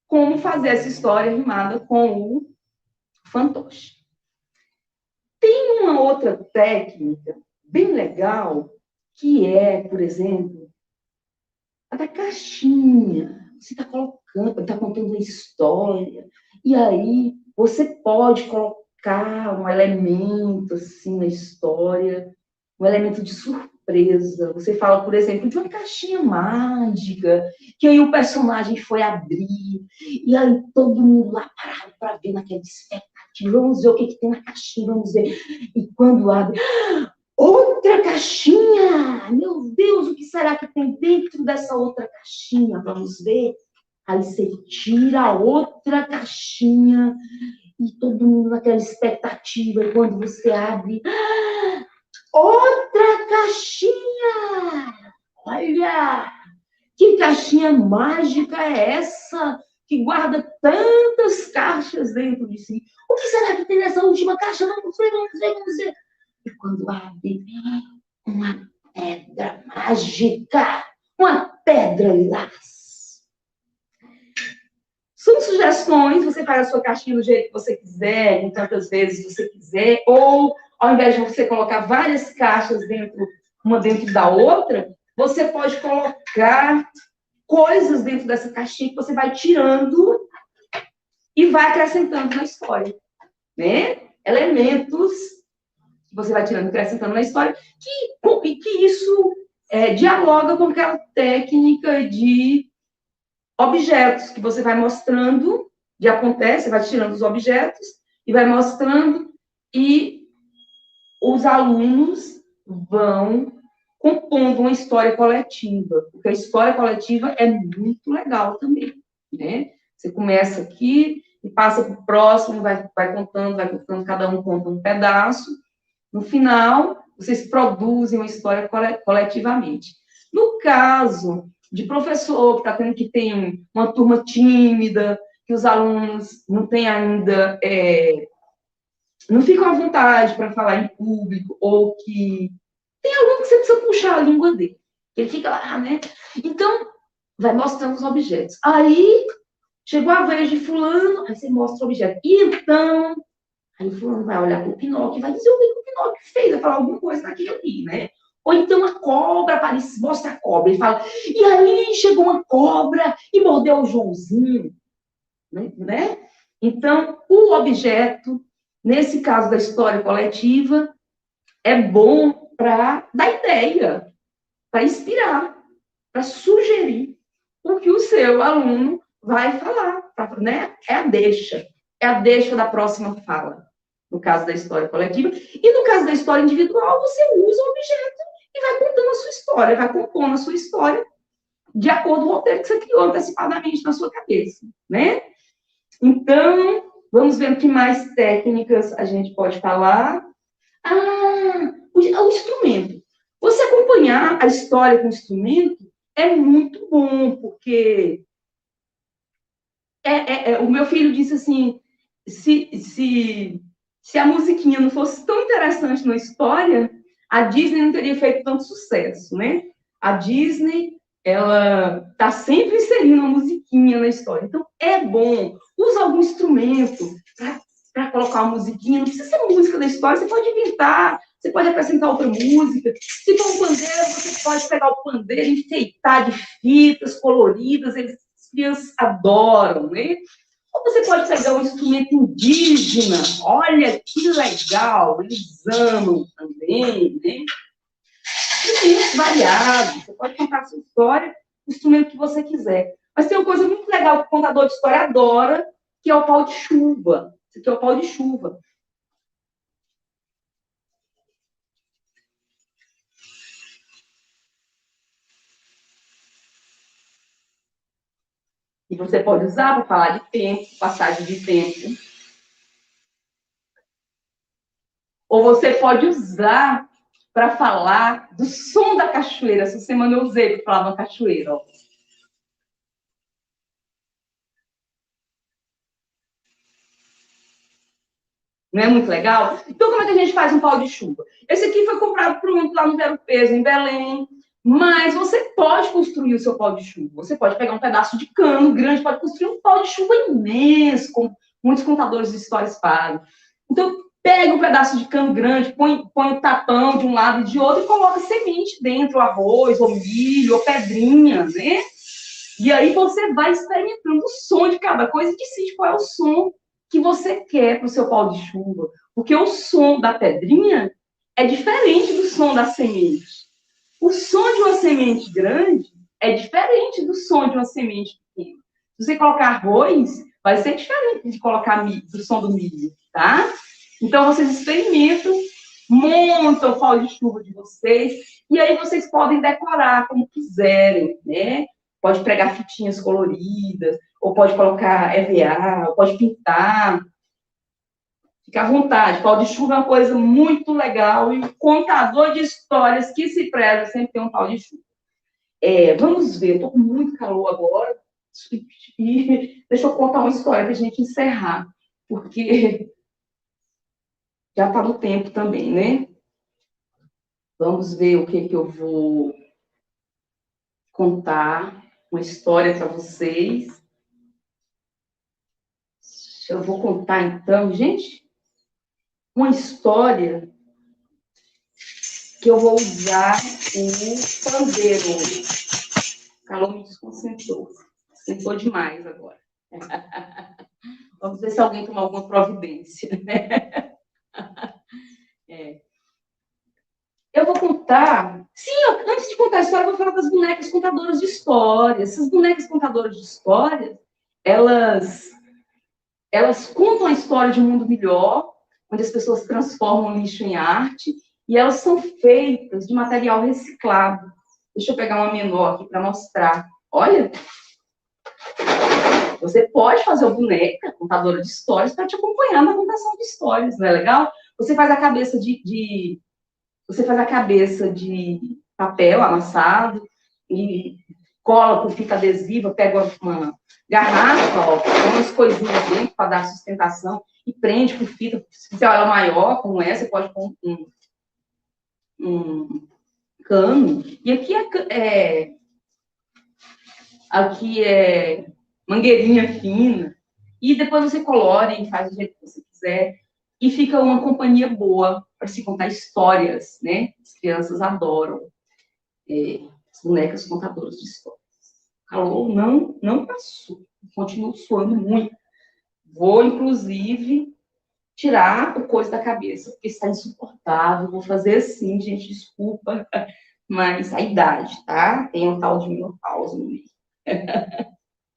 como fazer essa história rimada com o fantoche. Tem uma outra técnica bem legal, que é, por exemplo, a da caixinha. Você está colocando, está contando uma história, e aí você pode colocar um elemento assim na história, um elemento de surpresa. Você fala, por exemplo, de uma caixinha mágica, que aí o personagem foi abrir, e aí todo mundo lá parado para ver naquela expectativa. Vamos ver o que tem na caixinha, vamos ver. E quando abre, outra caixinha! Meu Deus, o que será que tem dentro dessa outra caixinha? Vamos ver. Aí você tira a outra caixinha e todo mundo naquela expectativa. E quando você abre, outra caixinha! Olha, que caixinha mágica é essa que guarda tantas caixas dentro de si? O que será que tem nessa última caixa? Vamos ver, vamos ver, vamos ver. E quando abre, uma pedra mágica, uma pedra lilás. São sugestões, você faz a sua caixinha do jeito que você quiser, com tantas vezes você quiser, ou ao invés de você colocar várias caixas dentro, uma dentro da outra, você pode colocar coisas dentro dessa caixinha que você vai tirando e vai acrescentando na história, né? Elementos que você vai tirando e acrescentando na história, que isso dialoga com aquela técnica de objetos que você vai mostrando, de acontece, você vai tirando os objetos e vai mostrando, e os alunos vão compondo uma história coletiva, porque a história coletiva é muito legal também, né? Você começa aqui e passa para o próximo, vai contando, cada um conta um pedaço. No final, vocês produzem uma história coletivamente. No caso de professor que tem uma turma tímida, que os alunos não têm ainda, não ficam à vontade para falar em público, ou que tem aluno que você precisa puxar a língua dele. Ele fica lá, né? Então, vai mostrando os objetos. Aí, chegou a vez de fulano, aí você mostra o objeto. E então, aí o fulano vai olhar para o Pinóquio e vai dizer o que o Pinóquio fez, vai falar alguma coisa daquilo ali, né? Ou então a cobra aparece, mostra a cobra e fala, e aí chegou uma cobra e mordeu o Joãozinho, né? Então, o objeto, nesse caso da história coletiva, é bom para dar ideia, para inspirar, para sugerir o que o seu aluno vai falar, né? É a deixa da próxima fala, no caso da história coletiva. E no caso da história individual, você usa o objeto e vai contando a sua história, vai compondo a sua história de acordo com o roteiro que você criou antecipadamente na sua cabeça, né? Então, vamos ver o que mais técnicas a gente pode falar. O instrumento. Você acompanhar a história com o instrumento é muito bom, porque o meu filho disse assim, se a musiquinha não fosse tão interessante na história, a Disney não teria feito tanto sucesso, né? A Disney, ela está sempre inserindo uma musiquinha na história. Então, é bom. Usa algum instrumento para colocar uma musiquinha. Não precisa ser música da história, você pode inventar, você pode acrescentar outra música. Se for um pandeiro, você pode pegar o pandeiro e enfeitar de fitas coloridas, as crianças adoram, né? Ou você pode pegar um instrumento indígena, olha que legal, eles amam também, né? Instrumentos variados, você pode contar a sua história, o instrumento que você quiser. Mas tem uma coisa muito legal que o contador de história adora, que é o pau de chuva. Esse aqui é o pau de chuva. E você pode usar para falar de tempo, passagem de tempo. Ou você pode usar para falar do som da cachoeira. Essa semana eu usei para falar da cachoeira. Ó. Não é muito legal? Então, como é que a gente faz um pau de chuva? Esse aqui foi comprado pronto lá no Vero Peso, em Belém. Mas você pode construir o seu pau de chuva. Você pode pegar um pedaço de cano grande, pode construir um pau de chuva imenso, como muitos contadores de histórias fazem. Então, pega um pedaço de cano grande, põe o tapão de um lado e de outro e coloca semente dentro, arroz, ou milho, ou pedrinha, né? E aí você vai experimentando o som de cada coisa e decide qual é o som que você quer para o seu pau de chuva. Porque o som da pedrinha é diferente do som da semente. O som de uma semente grande é diferente do som de uma semente pequena. Se você colocar arroz, vai ser diferente de colocar do som do milho, tá? Então, vocês experimentam, montam o pau de chuva de vocês, e aí vocês podem decorar como quiserem, né? Pode pregar fitinhas coloridas, ou pode colocar EVA, ou pode pintar. Fica à vontade. Pau de chuva é uma coisa muito legal, e o contador de histórias que se preza sempre tem um pau de chuva. Vamos ver, estou com muito calor agora, e deixa eu contar uma história para a gente encerrar, porque já está no tempo também, né? Vamos ver o que eu vou contar, uma história para vocês. Eu vou contar, então, gente, uma história que eu vou usar o pandeiro hoje. O calor me desconcentrou. Sentou demais agora. Vamos ver se alguém toma alguma providência. Eu vou contar... Sim, antes de contar a história, eu vou falar das bonecas contadoras de histórias. Essas bonecas contadoras de histórias, elas contam a história de um mundo melhor, onde as pessoas transformam lixo em arte, e elas são feitas de material reciclado. Deixa eu pegar uma menor aqui para mostrar. Olha, você pode fazer uma boneca contadora de histórias para te acompanhar na contação de histórias, não é legal? Você faz a cabeça você faz a cabeça de papel amassado e cola com fita adesiva, pega uma garrafa, ó, com umas coisinhas dentro para dar sustentação e prende com fita. Se quiser ela maior, como essa, você pode pôr um cano. E aqui é mangueirinha fina. E depois você colore e faz do jeito que você quiser. E fica uma companhia boa para se contar histórias, né? As crianças adoram as bonecas contadoras de histórias. O calor não passou. Continuo suando muito. Vou, inclusive, tirar o coisa da cabeça, porque está insuportável. Vou fazer assim, gente, desculpa, mas a idade, tá? Tem um tal de menopausa no meio.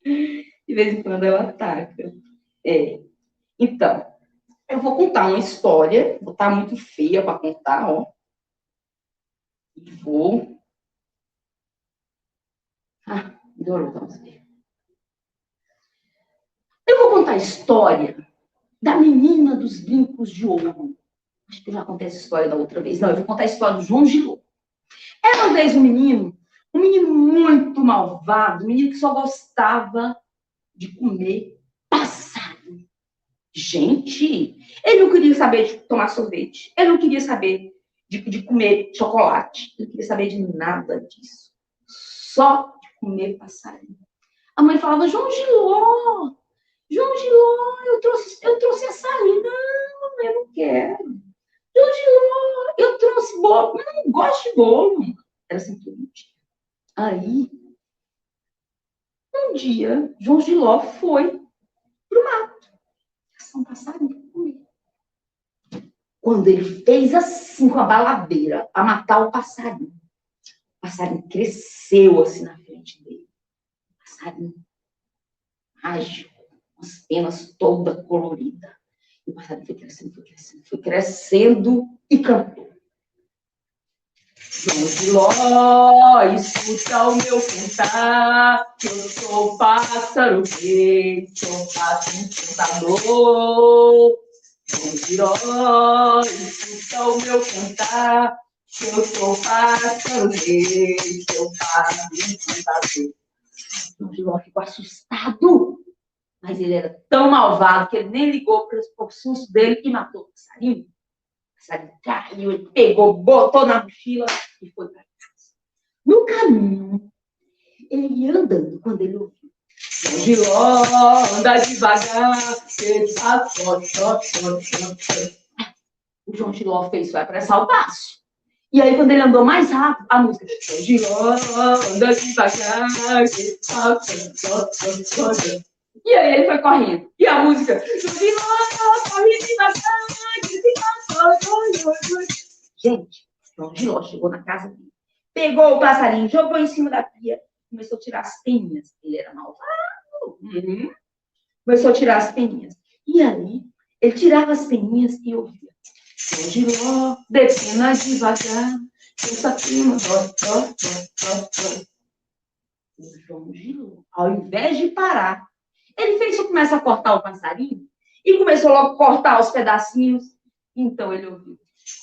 De vez em quando ela ataca. Então, eu vou contar uma história, vou estar muito feia para contar, ó. E vou... melhorou, vamos ver. Eu vou contar a história da menina dos brincos de ouro. Acho que eu já contei essa história da outra vez. Não, eu vou contar a história do João Gilô. Era uma vez um menino muito malvado, um menino que só gostava de comer passarinho. Gente, ele não queria saber de tomar sorvete, ele não queria saber de comer chocolate, ele não queria saber de nada disso. Só de comer passarinho. A mãe falava, João Giló, João Giló, eu trouxe açaí. Não, eu não quero. João Giló, eu trouxe bolo. Eu não gosto de bolo. Era assim todo dia. Aí, um dia, João Giló foi pro mato. Caçar um passarinho pra comer. Quando ele fez assim com a baladeira para matar o passarinho cresceu assim na frente dele. Passarinho mágico, com as penas toda colorida. E o passarinho foi crescendo, foi crescendo, foi crescendo e cantou. João Giló, escuta o meu cantar, que eu sou pássaro rei, sou pássaro encantador. João Giló, escuta o meu cantar, que eu sou pássaro rei, sou pássaro encantador. João Giló ficou assustado, mas ele era tão malvado que ele nem ligou para o susto dele e matou o passarinho. O passarinho caiu, ele pegou, botou na mochila e foi para casa. No caminho, ele ia andando quando ele ouviu. João Giló, anda devagar, que tá só. O João Giló fez, vai apressar o passo. E aí, quando ele andou mais rápido, a música João Giló, anda devagar, que tá só. E aí ele foi correndo. E a música João Giló, corre devagar, que tá só. Gente, João Giló chegou na casa dele, pegou o passarinho, jogou em cima da pia, começou a tirar as peninhas. Ele era malvado. Começou a tirar as peninhas. E aí, ele tirava as peninhas e ouvia. João Giló, depena devagar, essa pena, dó. O João Giló, ao invés de parar, ele fez só começa a cortar o passarinho e começou logo a cortar os pedacinhos. Então ele ouviu.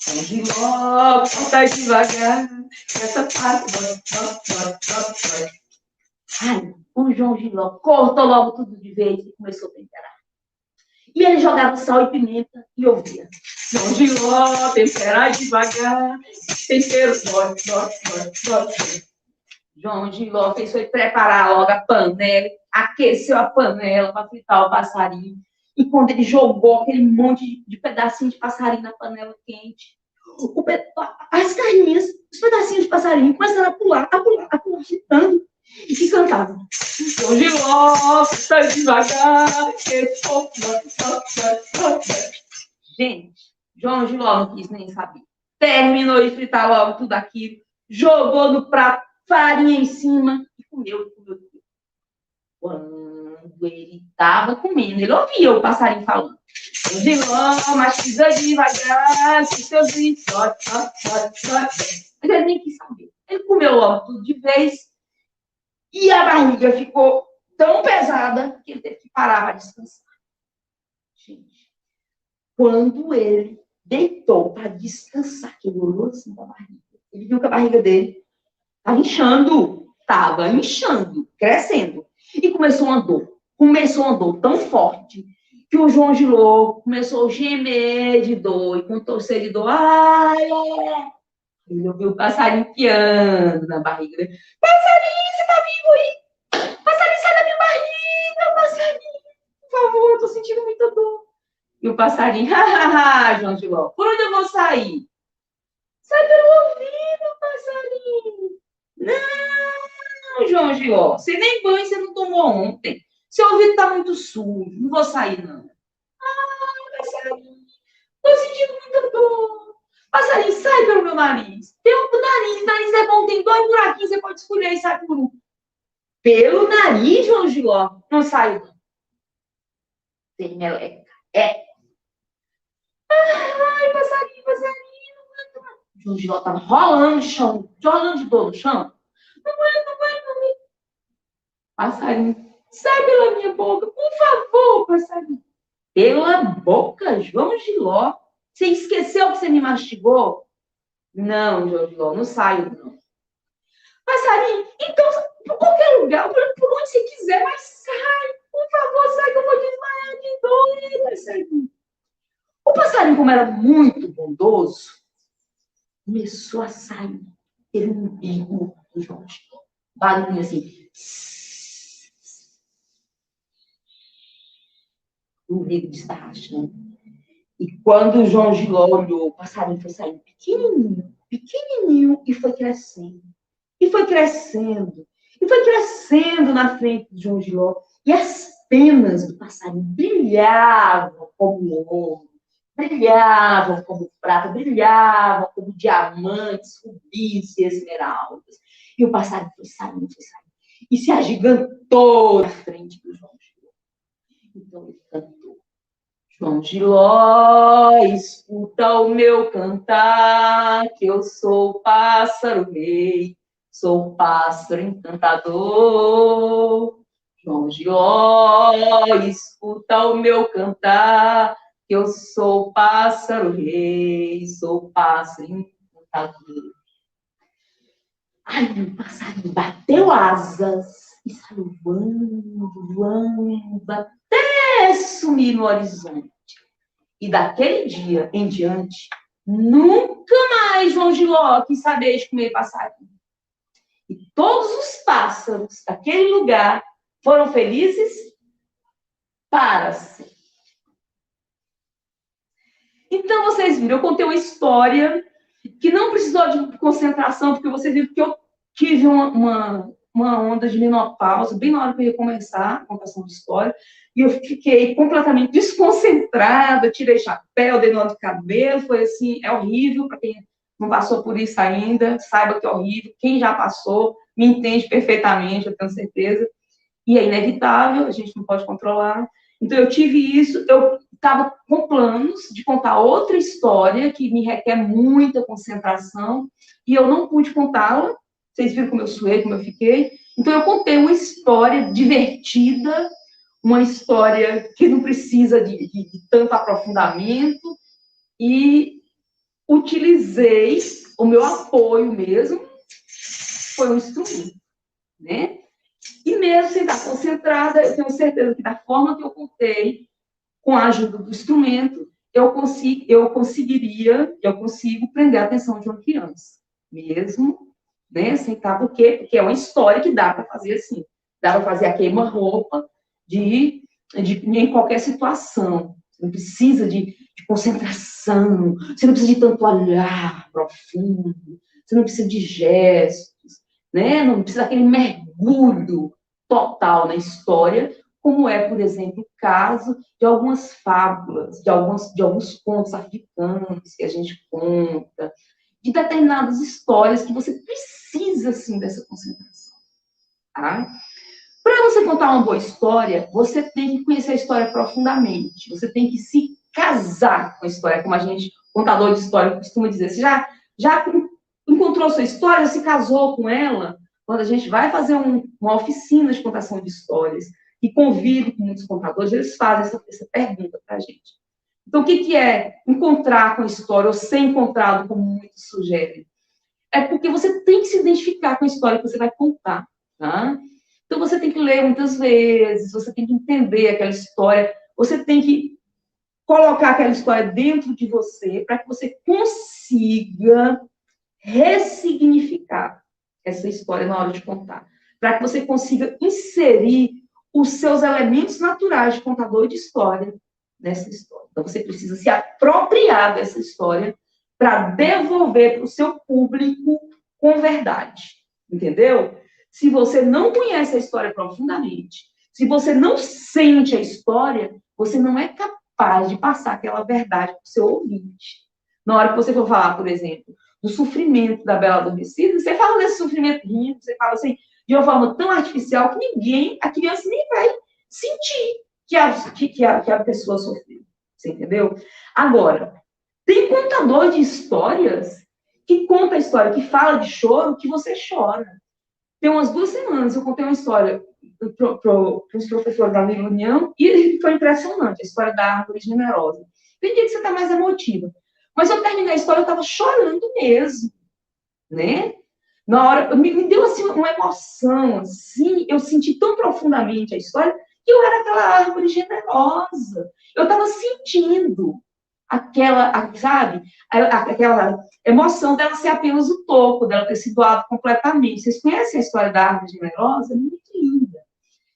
João Giló, corta devagar, essa parte, dó. Ai, o João Giló cortou logo tudo de vez e começou a temperar. E ele jogava sal e pimenta e ouvia. João Giló, temperar devagar, tempero, dó. João Giló fez foi preparar logo a panela, aqueceu a panela para fritar o passarinho. E quando ele jogou aquele monte de pedacinho de passarinho na panela quente, as carninhas, os pedacinhos de passarinho começaram a pular, fritando. E cantavam. João Giló, sai devagar, gente, João Giló não quis nem saber. Terminou de fritar logo tudo aquilo, jogou no prato, farinha em cima e comeu. Quando ele estava comendo, ele ouvia o passarinho falando. João Giló, mas pisa devagar, que seus gritos, mas ele nem quis saber. Ele comeu logo tudo de vez. E a barriga ficou tão pesada que ele teve que parar para descansar. Gente, quando ele deitou para descansar, que ele olhou assim para a barriga, ele viu que a barriga dele estava inchando, crescendo. E começou uma dor tão forte que o João Giló começou a gemer de dor e com torcer de dor. Ai, ele ouviu o passarinho piando na barriga dele. Passarinho, você tá vivo aí? Passarinho, sai da minha barriga, passarinho. Por favor, eu tô sentindo muita dor. E o passarinho, hahaha, João Giló, por onde eu vou sair? Sai pelo ouvido, passarinho. Não, João Giló, você nem banho você não tomou ontem. Seu ouvido tá muito sujo, não vou sair, não. Ah, passarinho, tô sentindo muita dor. Passarinho, sai pelo meu nariz. Pelo nariz é bom, tem 2 buraquinhos, você pode escolher e sai por um. Pelo nariz, João Giló, não sai, não. Tem meleca. Ai, passarinho. João Giló tava rolando no chão, rolando de dor no chão. Não aguento. Passarinho, sai pela minha boca, por favor, passarinho. Pela boca, João Giló? Você esqueceu que você me mastigou? Não, João Giló, não saio, não. Passarinho, então, por qualquer lugar, por onde você quiser, mas sai. Por favor, sai que eu vou desmaiar de dor, passarinho. O passarinho, como era muito bondoso, começou a sair pelo umbigo do João Giló. Barulho assim. o umbigo destarrachando. E quando o João Giló olhou, o passarinho foi saindo pequenininho, pequenininho, e foi crescendo. E foi crescendo. E foi crescendo na frente de João Giló. E as penas do passarinho brilhavam como ouro, brilhavam como prata, brilhavam como diamantes, rubis e esmeraldas. E o passarinho foi saindo, e se agigantou na frente do João Giló. Então ele cantou: João Giló, escuta o meu cantar, que eu sou o pássaro rei, sou o pássaro encantador. João Giló, escuta o meu cantar, que eu sou o pássaro rei, sou o pássaro encantador. Ai, o passarinho bateu asas e saiu voando, voando, até sumir no horizonte. E daquele dia em diante, nunca mais João Giló quis saber de comer passarinho. E todos os pássaros daquele lugar foram felizes para sempre. Então, vocês viram, eu contei uma história que não precisou de concentração, porque vocês viram que eu tive uma onda de menopausa, bem na hora que eu ia começar a contação de história, e eu fiquei completamente desconcentrada, tirei chapéu, dei nó de cabelo, foi assim, é horrível, para quem não passou por isso ainda, saiba que é horrível, quem já passou me entende perfeitamente, eu tenho certeza, e é inevitável, a gente não pode controlar. Então, eu tive isso, eu estava com planos de contar outra história que me requer muita concentração, e eu não pude contá-la. Vocês viram como eu suei, como eu fiquei. Então, eu contei uma história divertida, uma história que não precisa de tanto aprofundamento, e utilizei o meu apoio mesmo, foi um instrumento, né? E mesmo sem estar concentrada, eu tenho certeza que da forma que eu contei, com a ajuda do instrumento, eu consigo prender a atenção de uma criança. Mesmo, né, sem estar, porque é uma história que dá para fazer assim. Dá para fazer a queima-roupa em qualquer situação. Você não precisa de concentração, você não precisa de tanto olhar profundo, você não precisa de gestos, né? Não precisa daquele mergulho total na história, como é, por exemplo, o caso de algumas fábulas, de alguns contos africanos que a gente conta, de determinadas histórias que você precisa, assim, dessa concentração. Tá? Para você contar uma boa história, você tem que conhecer a história profundamente, você tem que se casar com a história, como a gente, contador de história, costuma dizer. Você já encontrou sua história, se casou com ela? Quando a gente vai fazer uma oficina de contação de histórias, e convido com muitos contadores, eles fazem essa pergunta para a gente. Então, o que é encontrar com a história ou ser encontrado, como muitos sugerem? É porque você tem que se identificar com a história que você vai contar. Tá? Então, você tem que ler muitas vezes, você tem que entender aquela história, você tem que colocar aquela história dentro de você para que você consiga ressignificar essa história na hora de contar. Para que você consiga inserir os seus elementos naturais de contador de história nessa história. Então, você precisa se apropriar dessa história para devolver para o seu público com verdade. Entendeu? Se você não conhece a história profundamente, se você não sente a história, você não é capaz de passar aquela verdade para o seu ouvinte. Na hora que você for falar, por exemplo, do sofrimento da Bela Adormecida, você fala desse sofrimento rindo, você fala assim, de uma forma tão artificial que a criança nem vai sentir que a pessoa sofreu. Você entendeu? Agora, tem contador de histórias que conta a história, que fala de choro, que você chora. Tem umas 2 semanas eu contei uma história para os professores da Livre União e foi impressionante, a história da árvore generosa. Tem dia que você está mais emotiva. Mas eu terminei a história, eu estava chorando mesmo, né? Na hora, me deu assim uma emoção, assim, eu senti tão profundamente a história que eu era aquela árvore generosa. Eu estava sentindo aquela, sabe, aquela emoção dela ser apenas o topo, dela ter se doado completamente. Vocês conhecem a história da árvore generosa? É muito linda.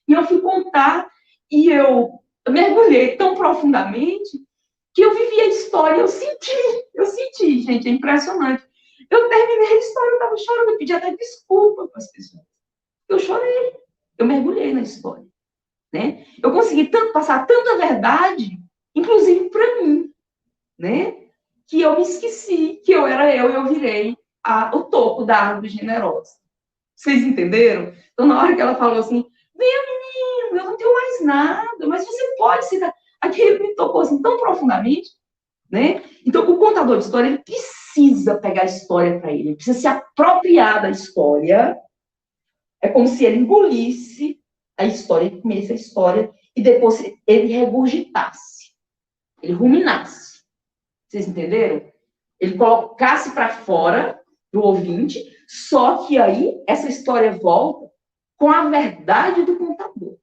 E eu fui contar, e eu eu mergulhei tão profundamente que eu vivi a história, eu senti, gente, é impressionante. Eu terminei a história, eu estava chorando, eu pedi até desculpa para as pessoas. Eu chorei, eu mergulhei na história, né? Eu consegui passar tanta verdade, inclusive para mim, né? Que eu me esqueci que eu era eu e eu virei o topo da árvore generosa. Vocês entenderam? Então, na hora que ela falou assim, venha, menino, eu não tenho mais nada, mas você pode se dar. Aquilo me tocou assim, tão profundamente, né? Então, o contador de história, ele precisa pegar a história para ele precisa se apropriar da história. É como se ele engolisse a história, comesse a história, e depois ele regurgitasse, ele ruminasse. Vocês entenderam? Ele colocasse para fora do ouvinte, só que aí essa história volta com a verdade do contador,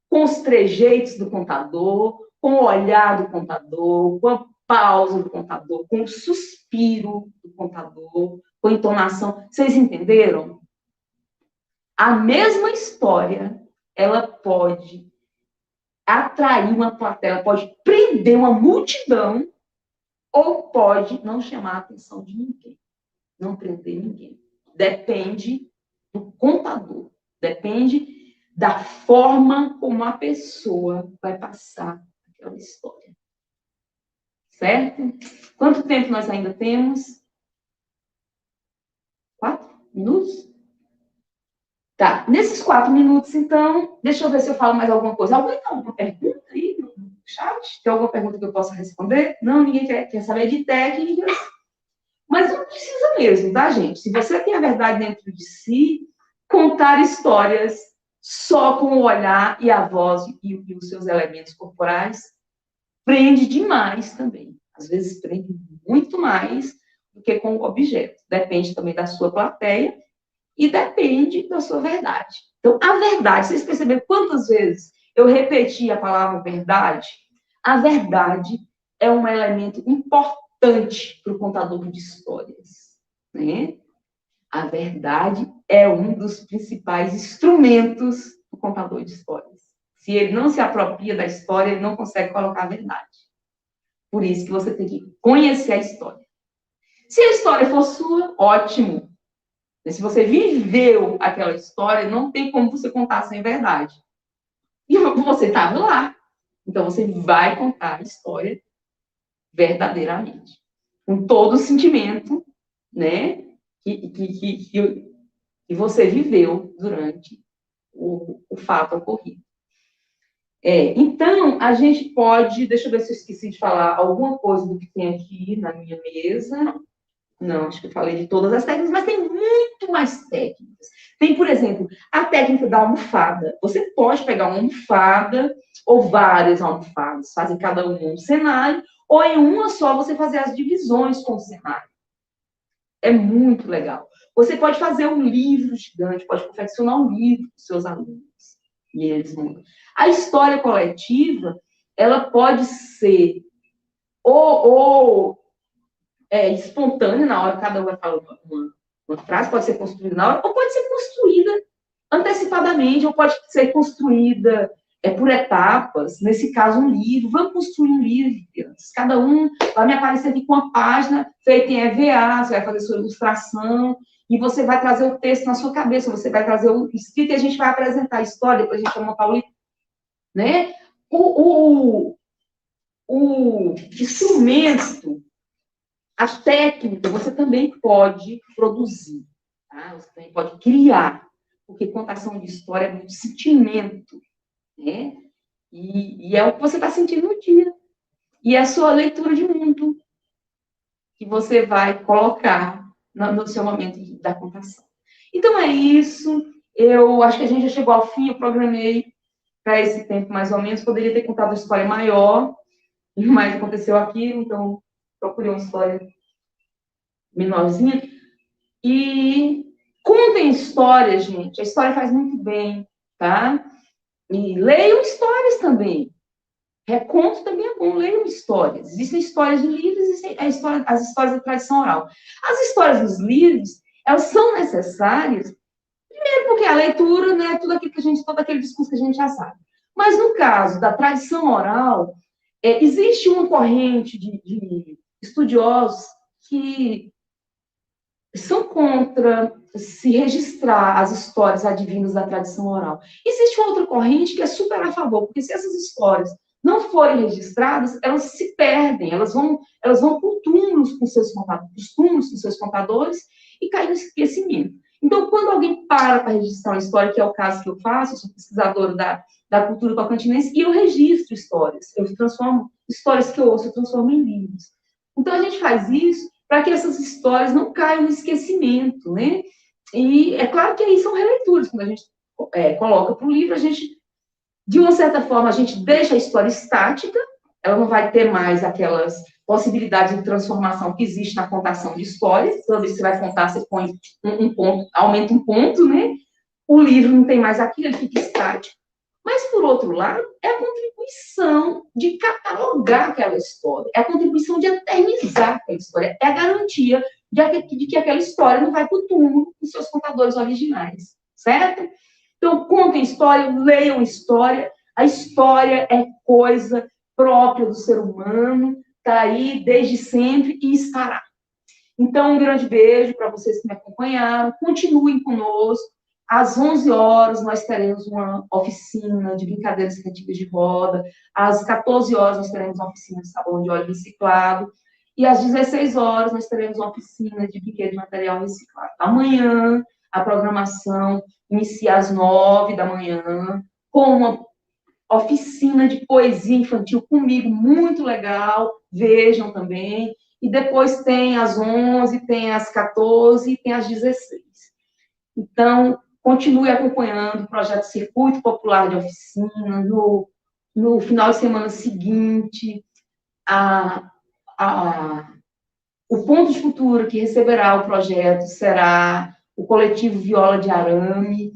com os trejeitos do contador, com o olhar do contador, com a pausa do contador, com o suspiro do contador, com a entonação. Vocês entenderam? A mesma história, ela pode atrair uma plateia, pode prender uma multidão, ou pode não chamar a atenção de ninguém, não prender ninguém. Depende do contador, depende da forma como a pessoa vai passar aquela história. Certo? Quanto tempo nós ainda temos? 4 minutos? Tá, nesses 4 minutos, então, deixa eu ver se eu falo mais alguma coisa. Alguém tem alguma pergunta aí no chat? Tem alguma pergunta que eu possa responder? Não, ninguém quer saber de técnicas. Mas não precisa mesmo, tá, gente? Se você tem a verdade dentro de si, contar histórias só com o olhar e a voz e os seus elementos corporais prende demais também. Às vezes prende muito mais do que com o objeto. Depende também da sua plateia e depende da sua verdade. Então, a verdade, vocês perceberam quantas vezes eu repeti a palavra verdade? A verdade é um elemento importante para o contador de histórias, né? A verdade é um dos principais instrumentos do contador de histórias. Se ele não se apropria da história, ele não consegue colocar a verdade. Por isso que você tem que conhecer a história. Se a história for sua, ótimo. Se você viveu aquela história, não tem como você contar sem verdade. E você estava lá. Então, você vai contar a história verdadeiramente. Com todo o sentimento, né, que você viveu durante o fato ocorrido. Então, a gente pode... Deixa eu ver se eu esqueci de falar alguma coisa do que tem aqui na minha mesa. Não, acho que eu falei de todas as técnicas, mas tem muito mais técnicas. Tem, por exemplo, a técnica da almofada. Você pode pegar uma almofada ou várias almofadas, fazer cada um cenário, ou em uma só você fazer as divisões com o cenário. É muito legal. Você pode fazer um livro gigante, pode confeccionar um livro para os seus alunos. E eles vão... A história coletiva, ela pode ser espontânea, na hora cada um vai falar uma frase, pode ser construída na hora, ou pode ser construída antecipadamente, ou pode ser construída por etapas. Nesse caso, um livro. Vamos construir um livro, crianças. Cada um vai me aparecer aqui com uma página feita em EVA, você vai fazer sua ilustração, e você vai trazer o texto na sua cabeça, você vai trazer o escrito, e a gente vai apresentar a história, depois a gente vai montar o livro. Né? O instrumento, a técnica, você também pode produzir, tá? Você também pode criar, porque contação de história é muito sentimento, né? E é o que você está sentindo no dia. E é a sua leitura de mundo que você vai colocar no seu momento da contação. Então, é isso. Eu acho que a gente já chegou ao fim, eu programei para esse tempo, mais ou menos. Poderia ter contado uma história maior, mas aconteceu aquilo, então procurei uma história menorzinha. E contem histórias, gente. A história faz muito bem, tá? E leiam histórias também. Reconto também é bom, leiam histórias. Existem histórias de livros, existem as histórias da tradição oral. As histórias dos livros, elas são necessárias, primeiro porque a leitura, né, todo aquele discurso que a gente já sabe. Mas no caso da tradição oral, existe uma corrente de estudiosos que são contra se registrar as histórias advindas da tradição oral. Existe uma outra corrente que é super a favor, porque se essas histórias não forem registradas, elas se perdem, elas vão por túmulos com seus contadores e caem no esquecimento. Então, quando alguém para registrar uma história, que é o caso que eu faço, eu sou pesquisadora da cultura tocantinense, e eu registro histórias, eu transformo histórias que eu ouço, eu transformo em livros. Então, a gente faz isso para que essas histórias não caiam no esquecimento, né? E é claro que aí são releituras, quando a gente coloca para o livro, a gente, de uma certa forma, a gente deixa a história estática, ela não vai ter mais aquelas possibilidades de transformação que existe na contação de histórias. Toda vez que você vai contar, você põe um ponto, aumenta um ponto, né? O livro não tem mais aquilo, ele fica estático. Mas, por outro lado, é a contribuição de catalogar aquela história, é a contribuição de eternizar aquela história, é a garantia de que aquela história não vai para o túmulo dos seus contadores originais, certo? Então, contem história, leiam história, a história é coisa própria do ser humano, está aí desde sempre e estará. Então, um grande beijo para vocês que me acompanharam, continuem conosco. Às 11 horas, nós teremos uma oficina de brincadeiras criativas de roda. Às 14 horas, nós teremos uma oficina de sabão de óleo reciclado. E às 16 horas, nós teremos uma oficina de brinquedo de material reciclado. Amanhã, a programação inicia às 9 da manhã, com uma oficina de poesia infantil comigo, muito legal. Vejam também. E depois tem às 11, tem às 14 e tem às 16. Então, continue acompanhando o projeto Circuito Popular de Oficina. No final de semana seguinte, o ponto de cultura que receberá o projeto será o coletivo Viola de Arame,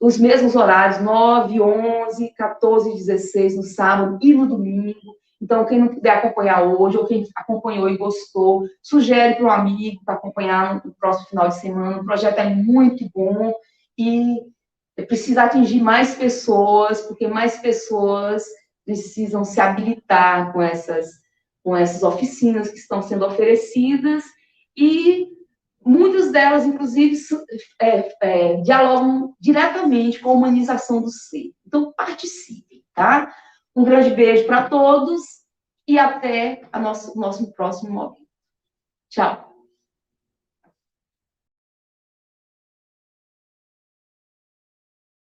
os mesmos horários, 9, 11, 14 e 16, no sábado e no domingo. Então, quem não puder acompanhar hoje, ou quem acompanhou e gostou, sugere para um amigo para acompanhar no próximo final de semana. O projeto é muito bom e precisa atingir mais pessoas, porque mais pessoas precisam se habilitar com essas oficinas que estão sendo oferecidas e muitas delas, inclusive, dialogam diretamente com a humanização do ser. Então, participem, tá? Um grande beijo para todos e até o nosso próximo momento. Tchau.